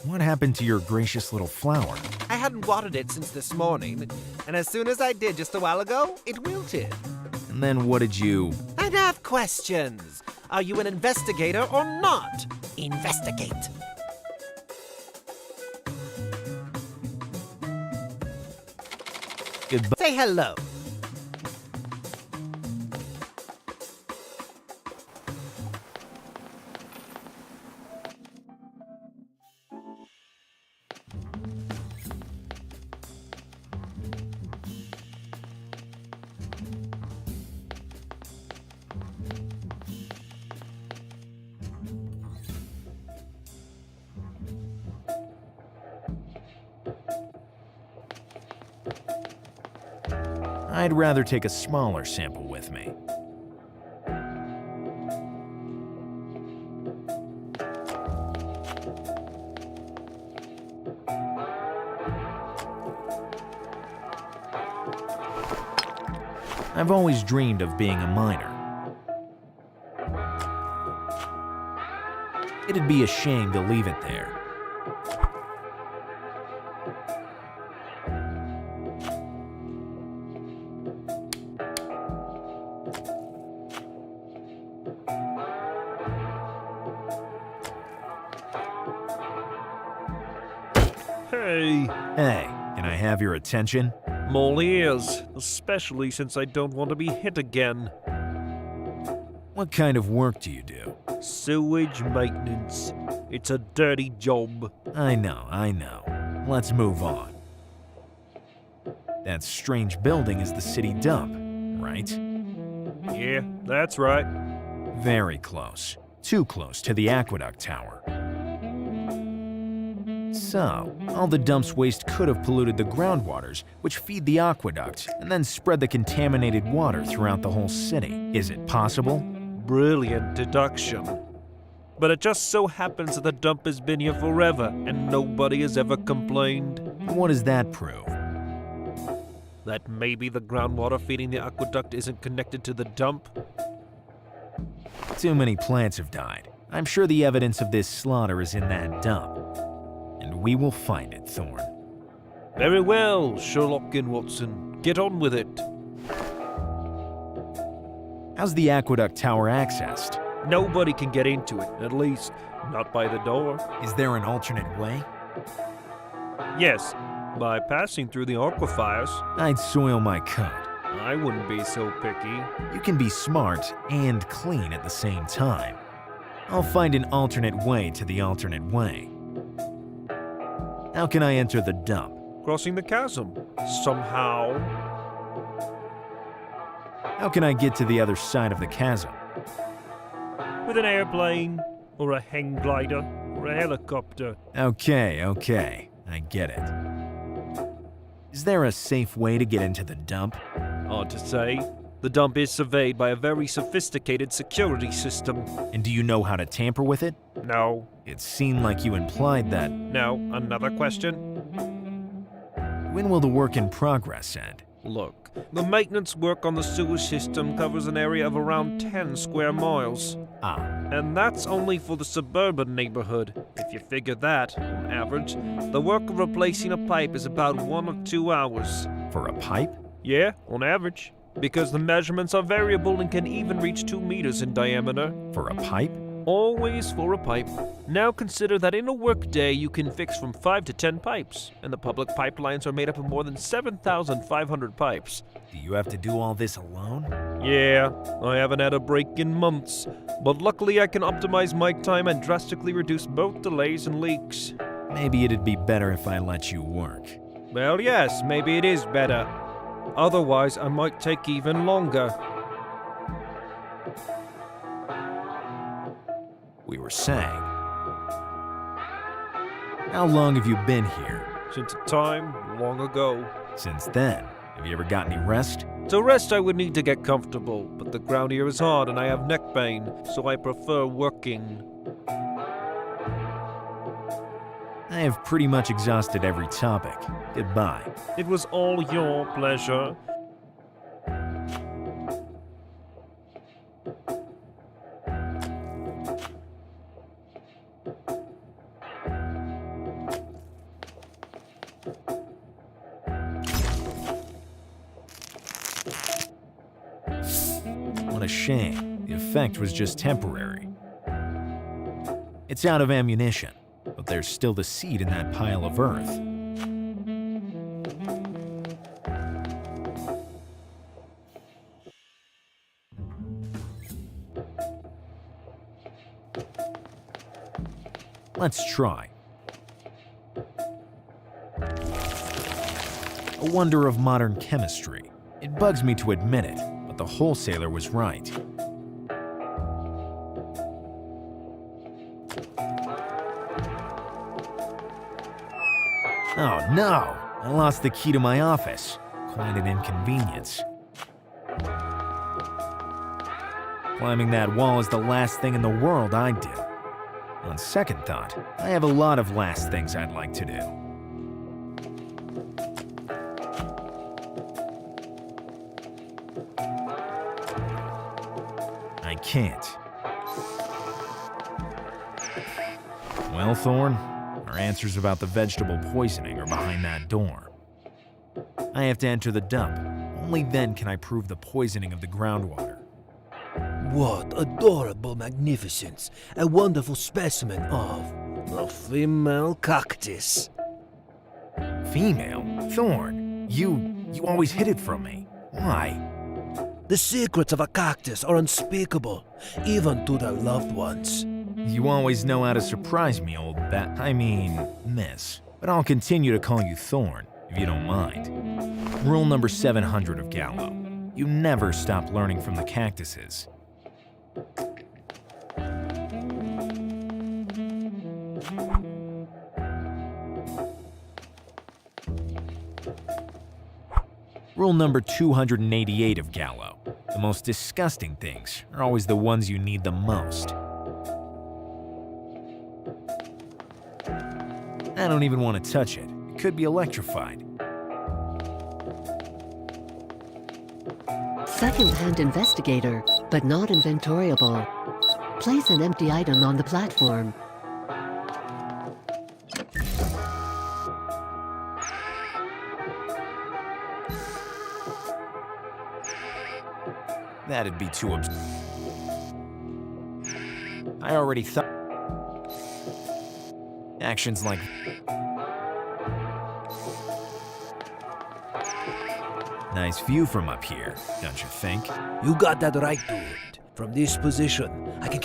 What happened to your gracious little flower?
I hadn't watered it since this morning, and as soon as I did just a while ago, it wilted.
And then what did you...
I have questions. Are you an investigator or not?
Investigate.
Goodbye.
Say hello.
I'd rather take a smaller sample with me. I've always dreamed of being a miner. It'd be a shame to leave it there.
Hey.
Hey, can I have your attention?
I'm all ears, especially since I don't want to be hit again.
What kind of work do you do?
Sewage maintenance. It's a dirty job.
I know. Let's move on. That strange building is the city dump, right?
Yeah, that's right.
Very close. Too close to the aqueduct tower. So, all the dump's waste could have polluted the groundwaters, which feed the aqueduct, and then spread the contaminated water throughout the whole city. Is it possible?
Brilliant deduction. But it just so happens that the dump has been here forever, and nobody has ever complained.
What does that prove?
That maybe the groundwater feeding the aqueduct isn't connected to the dump?
Too many plants have died. I'm sure the evidence of this slaughter is in that dump. And we will find it, Thorn.
Very well, Sherlock and Watson. Get on with it.
How's the aqueduct tower accessed?
Nobody can get into it, at least not by the door.
Is there an alternate way?
Yes, by passing through the aquifers.
I'd soil my coat.
I wouldn't be so picky.
You can be smart and clean at the same time. I'll find an alternate way to the alternate way. How can I enter the dump?
Crossing the chasm. Somehow.
How can I get to the other side of the chasm?
With an airplane, or a hang glider, or a helicopter.
Okay. I get it. Is there a safe way to get into the dump?
Hard to say. The dump is surveyed by a very sophisticated security system.
And do you know how to tamper with it?
No.
It seemed like you implied that.
Now, another question?
When will the work in progress end?
Look, the maintenance work on the sewer system covers an area of around 10 square miles.
Ah.
And that's only for the suburban neighborhood. If you figure that, on average, the work of replacing a pipe is about 1 or 2 hours.
For a pipe?
Yeah, on average. Because the measurements are variable and can even reach 2 meters in diameter.
For a pipe?
Always for a pipe. Now consider that in a workday you can fix from 5 to 10 pipes, and the public pipelines are made up of more than 7,500 pipes.
Do you have to do all this alone?
Yeah, I haven't had a break in months, but luckily I can optimize my time and drastically reduce both delays and leaks.
Maybe it'd be better if I let you work.
Well, yes, maybe it is better. Otherwise, I might take even longer.
We were saying. How long have you been here?
Since a time long ago.
Since then, have you ever got any rest?
To rest, I would need to get comfortable, but the ground here is hard and I have neck pain, so I prefer working.
I have pretty much exhausted every topic. Goodbye.
It was all your pleasure.
What a shame. The effect was just temporary. It's out of ammunition, but there's still the seed in that pile of earth. Let's try. A wonder of modern chemistry. It bugs me to admit it, but the wholesaler was right. Oh no! I lost the key to my office. Quite an inconvenience. Climbing that wall is the last thing in the world I'd do. On second thought, I have a lot of last things I'd like to do. I can't. Well, Thorn, our answers about the vegetable poisoning are behind that door. I have to enter the dump. Only then can I prove the poisoning of the groundwater.
What adorable magnificence! A wonderful specimen of a female cactus.
Female? Thorn, you always hid it from me. Why?
The secrets of a cactus are unspeakable, even to their loved ones.
You always know how to surprise me, miss. But I'll continue to call you Thorn, if you don't mind. Rule number 700 of Gallo. You never stop learning from the cactuses. Rule number 288 of Gallo. The most disgusting things are always the ones you need the most. I don't even want to touch it. It could be electrified.
Second-hand investigator, but not inventoriable. Place an empty item on the platform.
That'd be too I already thought. Actions like nice view from up here, don't you think?
You got that right, dude. From this position, I can...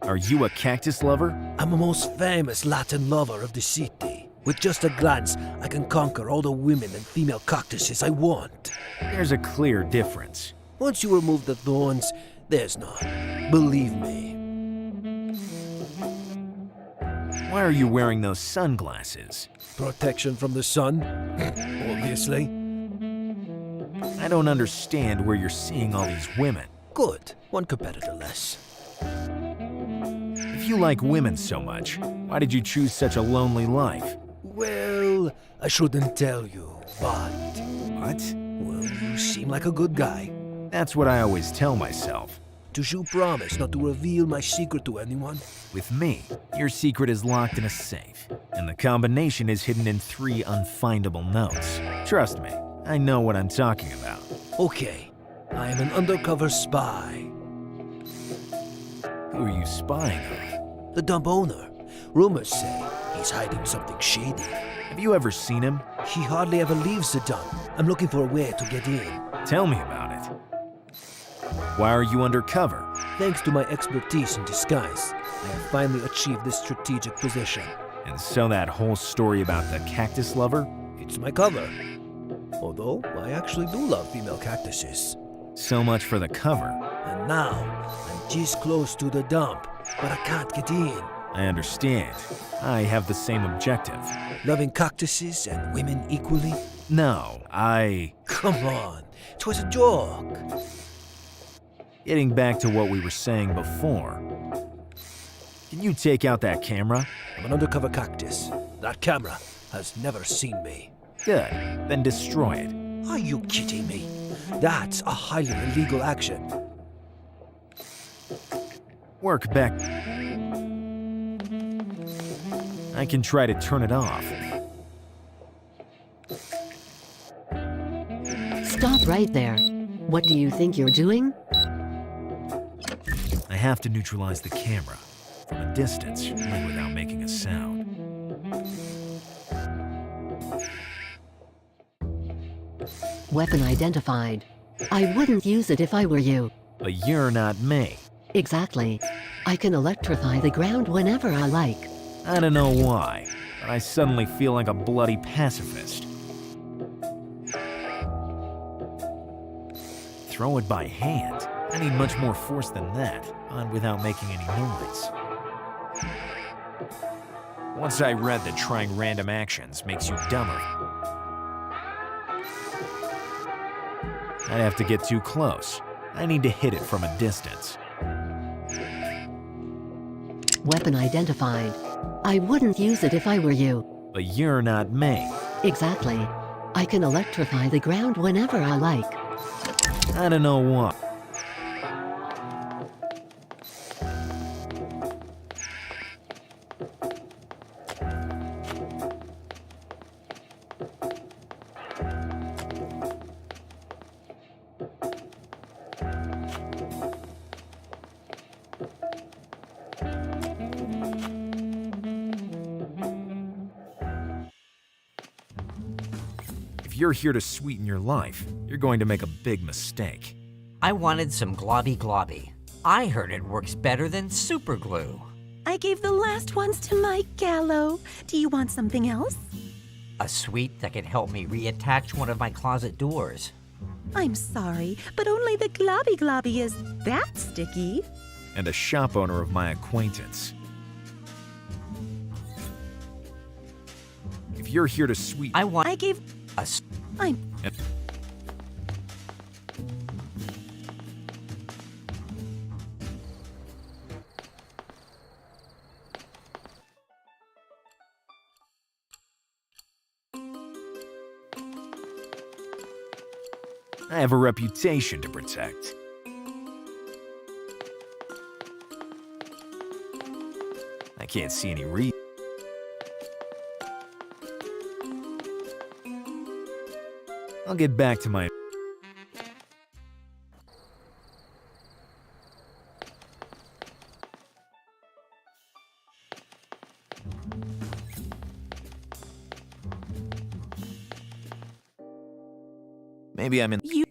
Are you a cactus lover?
I'm a most famous Latin lover of the city. With just a glance, I can conquer all the women and female cactuses I want.
There's a clear difference.
Once you remove the thorns, there's none. Believe me.
Why are you wearing those sunglasses?
Protection from the sun, obviously.
I don't understand where you're seeing all these women.
Good. One competitor less.
If you like women so much, why did you choose such a lonely life?
Well, I shouldn't tell you, but...
What?
Well, you seem like a good guy.
That's what I always tell myself.
Do you promise not to reveal my secret to anyone?
With me, your secret is locked in a safe, and the combination is hidden in 3 unfindable notes. Trust me, I know what I'm talking about.
Okay, I am an undercover spy.
Who are you spying on?
The dump owner. Rumors say he's hiding something shady.
Have you ever seen him?
He hardly ever leaves the dump. I'm looking for a way to get in.
Tell me about it. Why are you undercover?
Thanks to my expertise in disguise, I have finally achieved this strategic position.
And so that whole story about the cactus lover?
It's my cover. Although, I actually do love female cactuses.
So much for the cover.
And now, I'm just close to the dump, but I can't get in.
I understand. I have the same objective.
Loving cactuses and women equally?
No,
Come on, it was a joke.
Getting back to what we were saying before. Can you take out that camera?
I'm an undercover cactus. That camera has never seen me.
Good. Then destroy it.
Are you kidding me? That's a highly illegal action.
Work back. I can try to turn it off.
Stop right there. What do you think you're doing?
I have to neutralize the camera from a distance, really without making a sound.
Weapon identified. I wouldn't use it if I were you.
But you're not me.
Exactly. I can electrify the ground whenever I like.
I don't know why, but I suddenly feel like a bloody pacifist. Throw it by hand. I need much more force than that, but without making any noise. Once I read that trying random actions makes you dumber, I'd have to get too close. I need to hit it from a distance.
Weapon identified. I wouldn't use it if I were you.
But you're not me.
Exactly. I can electrify the ground whenever I like.
I don't know what. If you're here to sweeten your life, you're going to make a big mistake.
I wanted some globby globby. I heard it works better than super glue.
I gave the last ones to my Gallo. Do you want something else?
A sweet that could help me reattach one of my closet doors.
I'm sorry, but only the globby globby is that sticky.
And a shop owner of my acquaintance. If you're here to sweeten...
I gave... I'm...
I have a reputation to protect. I can't see any reason. I'll get back to my... Maybe I'm in...
You...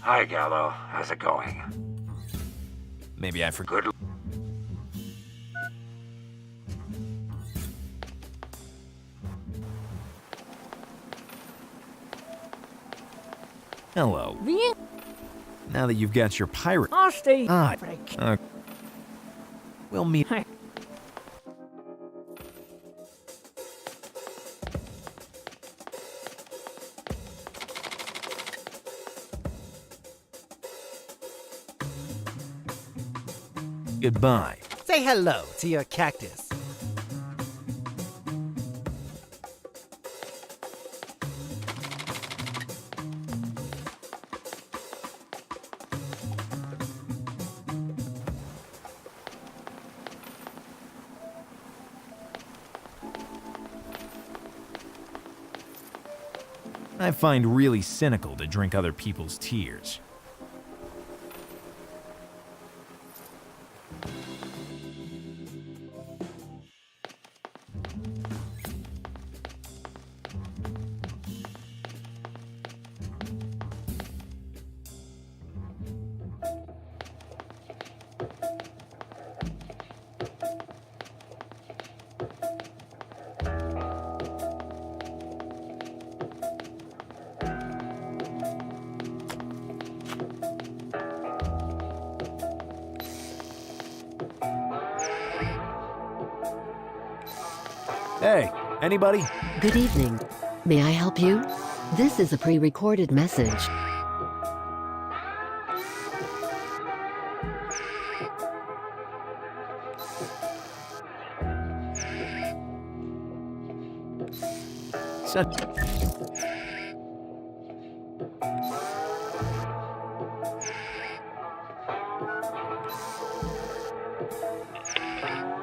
Hi, Gallo. How's it going?
Maybe I forgot.
Good.
Hello. Now that you've got your pirate...
I'll stay.
We'll meet... Goodbye.
Say hello to your cactus.
I find really cynical to drink other people's tears. Hey, anybody?
Good evening. May I help you? This is a pre-recorded message.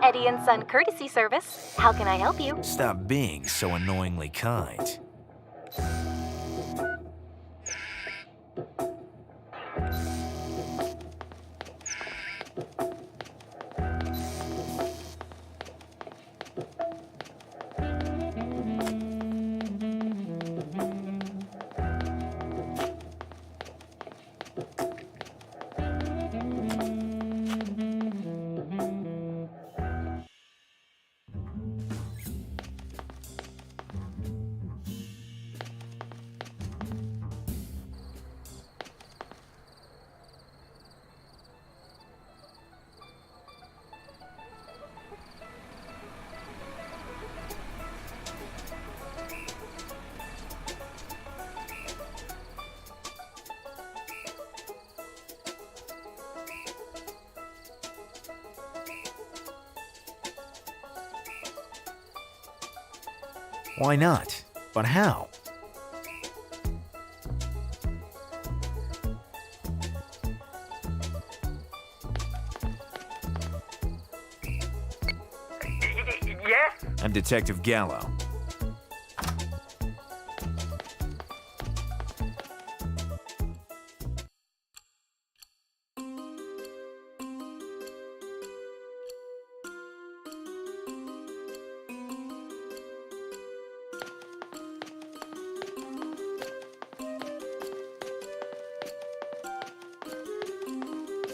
Eddie and Son Courtesy Service. How can I help you?
Stop being so annoyingly kind. Why not? But how?
Yes?
I'm Detective Gallo.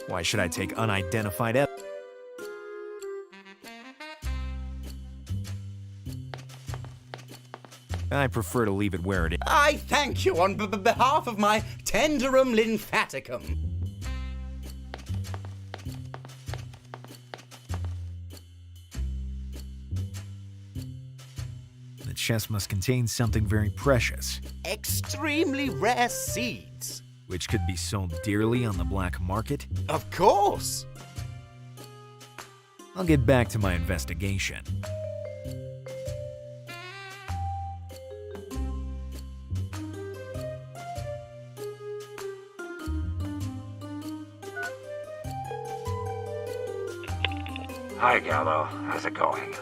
Why should I take unidentified evidence? I prefer to leave it where it is.
I thank you on behalf of my tenderum lymphaticum.
The chest must contain something very precious,
Extremely rare seeds.
which could be sold dearly on the black market.
Of course.
I'll get back to my investigation.
Hi, Gallo. How's it going?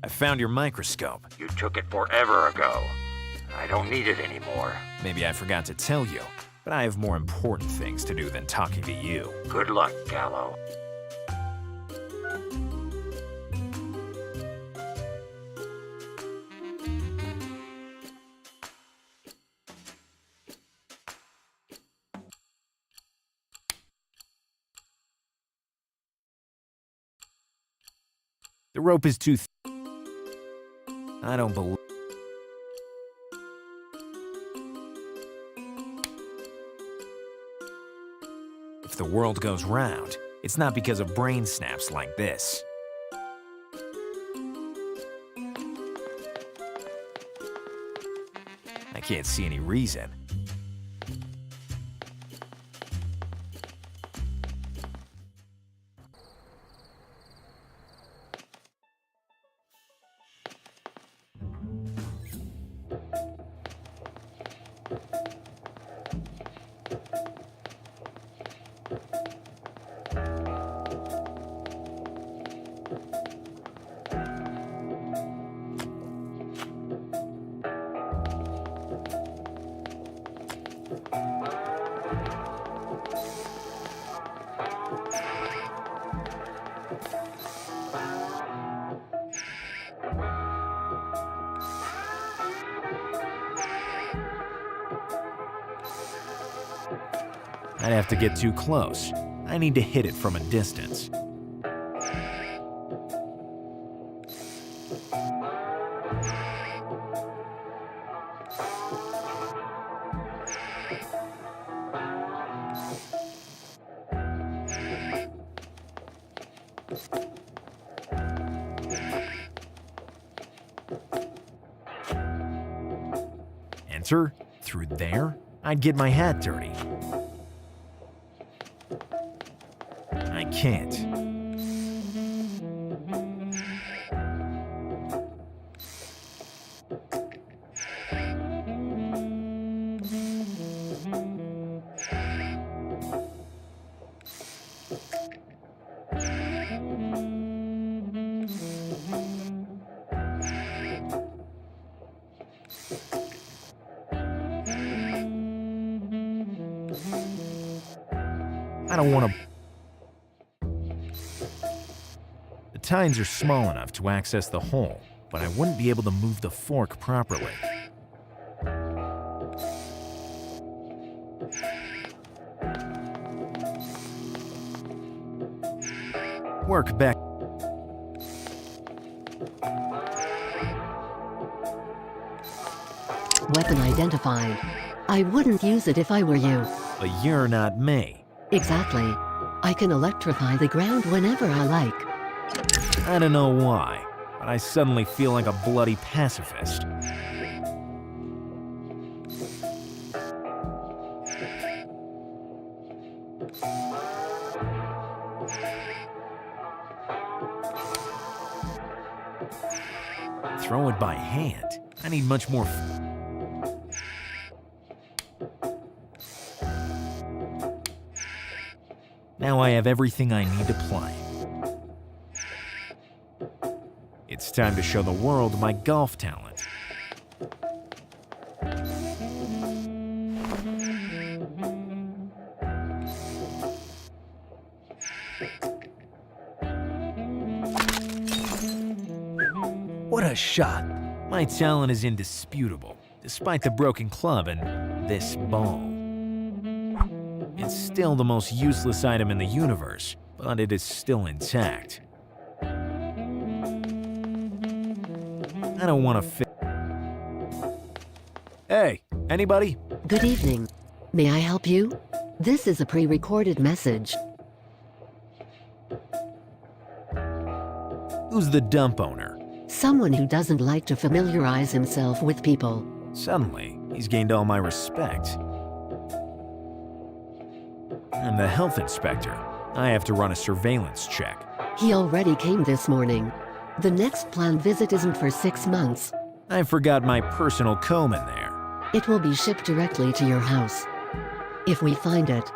I found your microscope.
You took it forever ago. I don't need it anymore.
Maybe I forgot to tell you, but I have more important things to do than talking to you.
Good luck, Gallo.
The rope is too I don't believe. If the world goes round, it's not because of brain snaps like this. I can't see any reason. I'd have to get too close. I need to hit it from a distance. Enter? Through there? I'd get my hat dirty. I can't. I don't want to... The tines are small enough to access the hole, but I wouldn't be able to move the fork properly. Work back.
Weapon identified. I wouldn't use it if I were you.
But you're not me.
Exactly. I can electrify the ground whenever I like.
I don't know why, but I suddenly feel like a bloody pacifist. Throw it by hand. I need much more. Now I have everything I need to play. It's time to show the world my golf talent.
What a shot!
My talent is indisputable, despite the broken club and this ball. It's still the most useless item in the universe, but it is still intact. I don't want to Hey, anybody?
Good evening. May I help you? This is a pre-recorded message.
Who's the dump owner?
Someone who doesn't like to familiarize himself with people.
Suddenly, he's gained all my respect. I'm the health inspector. I have to run a surveillance check.
He already came this morning. The next planned visit isn't for 6 months.
I forgot my personal comb in there.
It will be shipped directly to your house. If we find it.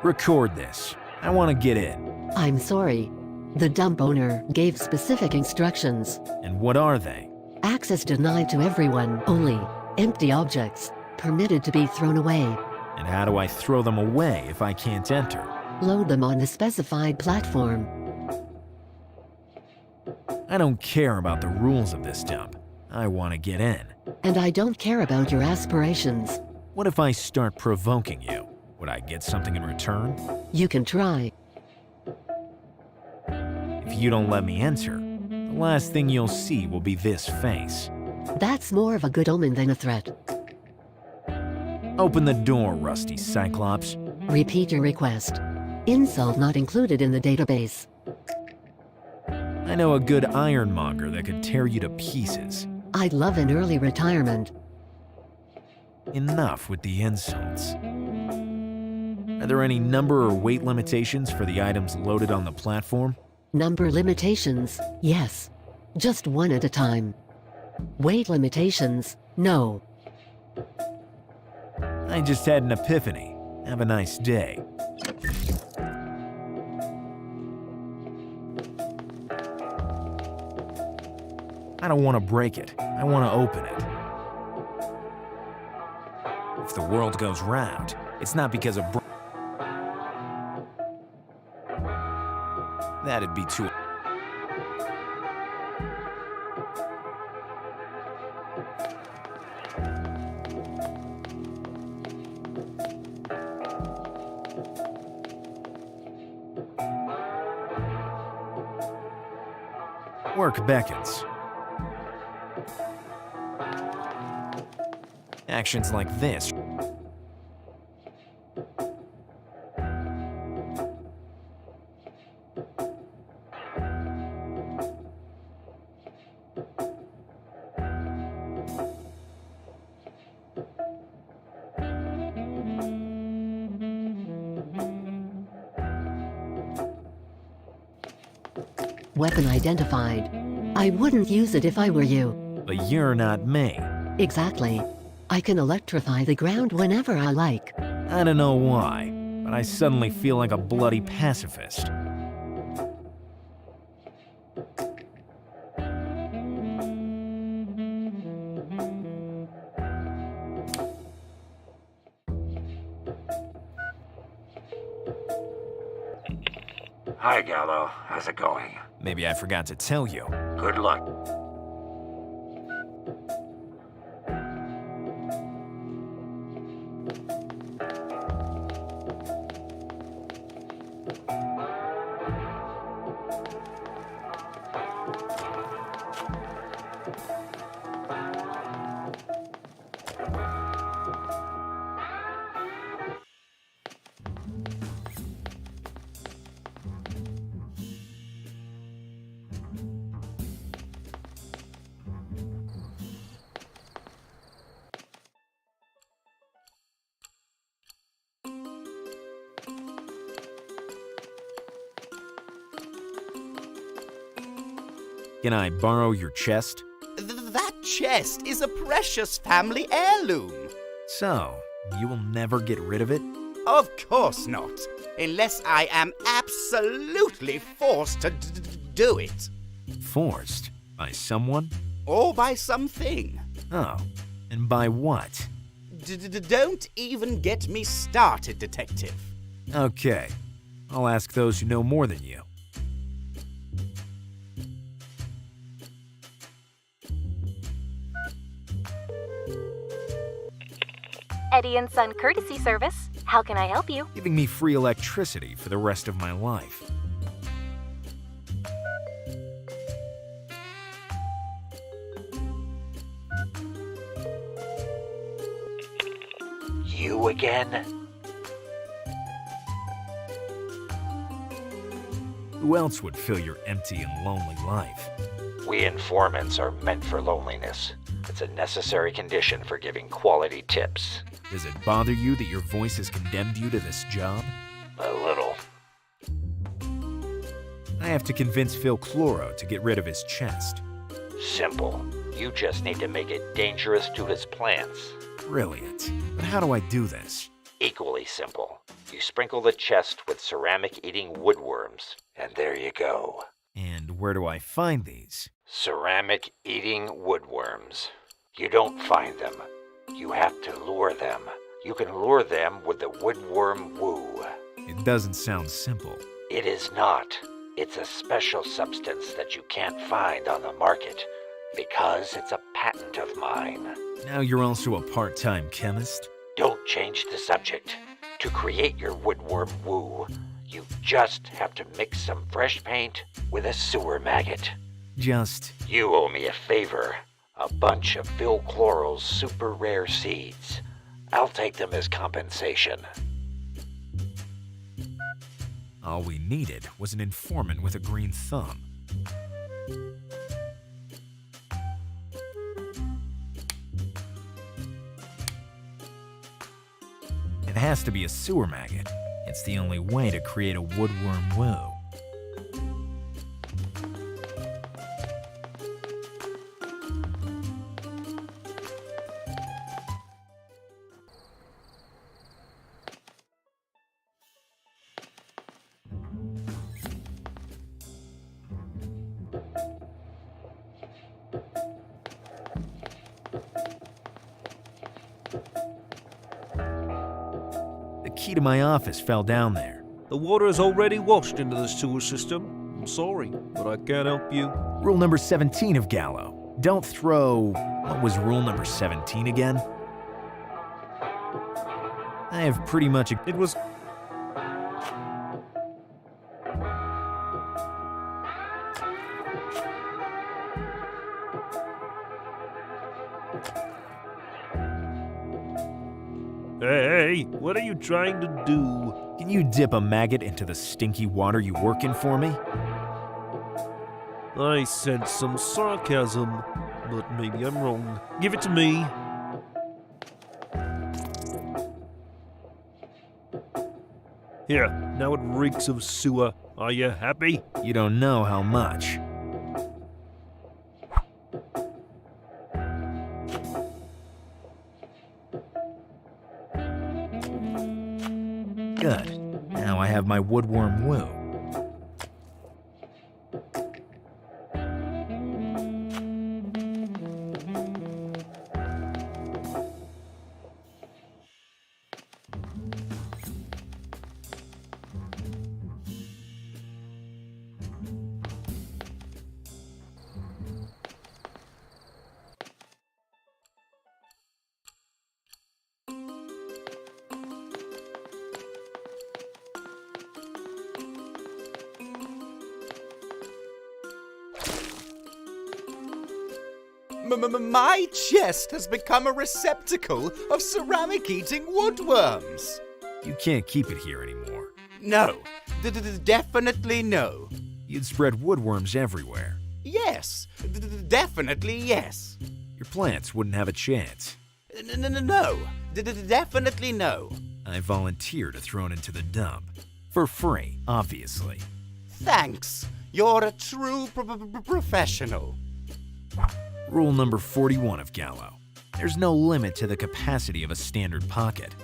Record this. I want to get in.
I'm sorry. The dump owner gave specific instructions.
And what are they?
Access denied to everyone. Only empty objects permitted to be thrown away.
And how do I throw them away if I can't enter?
Load them on the specified platform.
I don't care about the rules of this dump. I want to get in.
And I don't care about your aspirations.
What if I start provoking you? Would I get something in return?
You can try.
If you don't let me enter, the last thing you'll see will be this face.
That's more of a good omen than a threat.
Open the door, rusty Cyclops.
Repeat your request. Insult not included in the database.
I know a good ironmonger that could tear you to pieces.
I'd love an early retirement.
Enough with the insults. Are there any number or weight limitations for the items loaded on the platform?
Number limitations, yes. Just one at a time. Weight limitations, no.
I just had an epiphany. Have a nice day. I don't want to break it. I want to open it. If the world goes round, it's not because of that'd be too... Work beckons. Actions like this.
Weapon identified. I wouldn't use it if I were you.
But you're not me.
Exactly. I can electrify the ground whenever I like.
I don't know why, but I suddenly feel like a bloody pacifist.
Hi, Gallo. How's it going?
Maybe I forgot to tell you.
Good luck.
Can I borrow your chest?
That chest is a precious family heirloom.
So, you will never get rid of it?
Of course not, unless I am absolutely forced to do it.
Forced? By someone?
Or by something.
Oh, and by what?
Don't even get me started, Detective.
Okay, I'll ask those who know more than you.
Eddie and Son Courtesy Service. How can I help you?
Giving me free electricity for the rest of my life.
You again?
Who else would fill your empty and lonely life?
We informants are meant for loneliness. It's a necessary condition for giving quality tips.
Does it bother you that your voice has condemned you to this job?
A little.
I have to convince Phil Chloro to get rid of his chest.
Simple. You just need to make it dangerous to his plants.
Brilliant. But how do I do this?
Equally simple. You sprinkle the chest with ceramic-eating woodworms, and there you go.
And where do I find these?
Ceramic-eating woodworms. You don't find them. You have to lure them. You can lure them with the woodworm woo.
It doesn't sound simple.
It is not. It's a special substance that you can't find on the market because it's a patent of mine.
Now you're also a part-time chemist?
Don't change the subject. To create your woodworm woo, you just have to mix some fresh paint with a sewer maggot. You owe me a favor. A bunch of Phil Chloro's super rare seeds. I'll take them as compensation.
All we needed was an informant with a green thumb. It has to be a sewer maggot. It's the only way to create a woodworm woo. key to my office fell down there.
The water is already washed into the sewer system. I'm sorry, but I can't help you.
Rule number 17 of Gallo. Don't throw... What was rule number 17 again? I have pretty much...
It was... Hey, what are you trying to do?
Can you dip a maggot into the stinky water you work in for me?
I sense some sarcasm, but maybe I'm wrong. Give it to me. Here, now it reeks of sewer. Are you happy?
You don't know how much. Good. Now I have my woodworm woo.
My chest has become a receptacle of ceramic-eating woodworms.
You can't keep it here anymore.
No. Definitely no.
You'd spread woodworms everywhere.
Yes. Definitely yes.
Your plants wouldn't have a chance.
No. Definitely no.
I volunteer to throw it into the dump. For free, obviously.
Thanks. You're a true professional.
Rule number 41 of Gallo. There's no limit to the capacity of a standard pocket.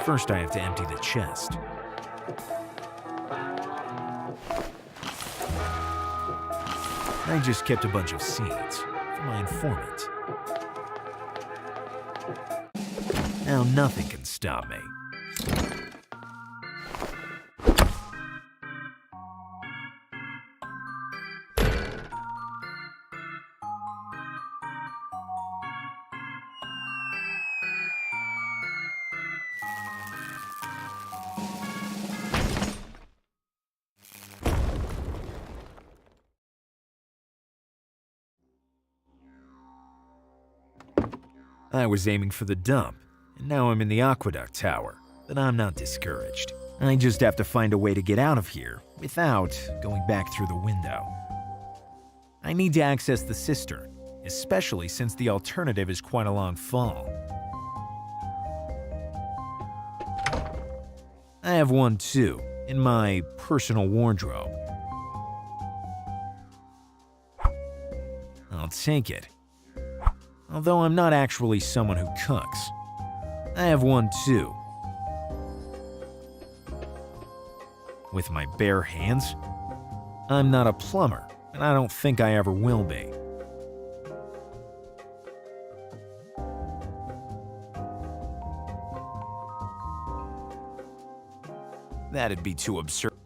First, I have to empty the chest. I just kept a bunch of seeds for my informant. Now nothing can stop me. I was aiming for the dump, and now I'm in the aqueduct tower, but I'm not discouraged. I just have to find a way to get out of here without going back through the window. I need to access the cistern, especially since the alternative is quite a long fall. I have one too, in my personal wardrobe. I'll take it. Although I'm not actually someone who cooks. I have one too. With my bare hands? I'm not a plumber, and I don't think I ever will be. That'd be too absurd.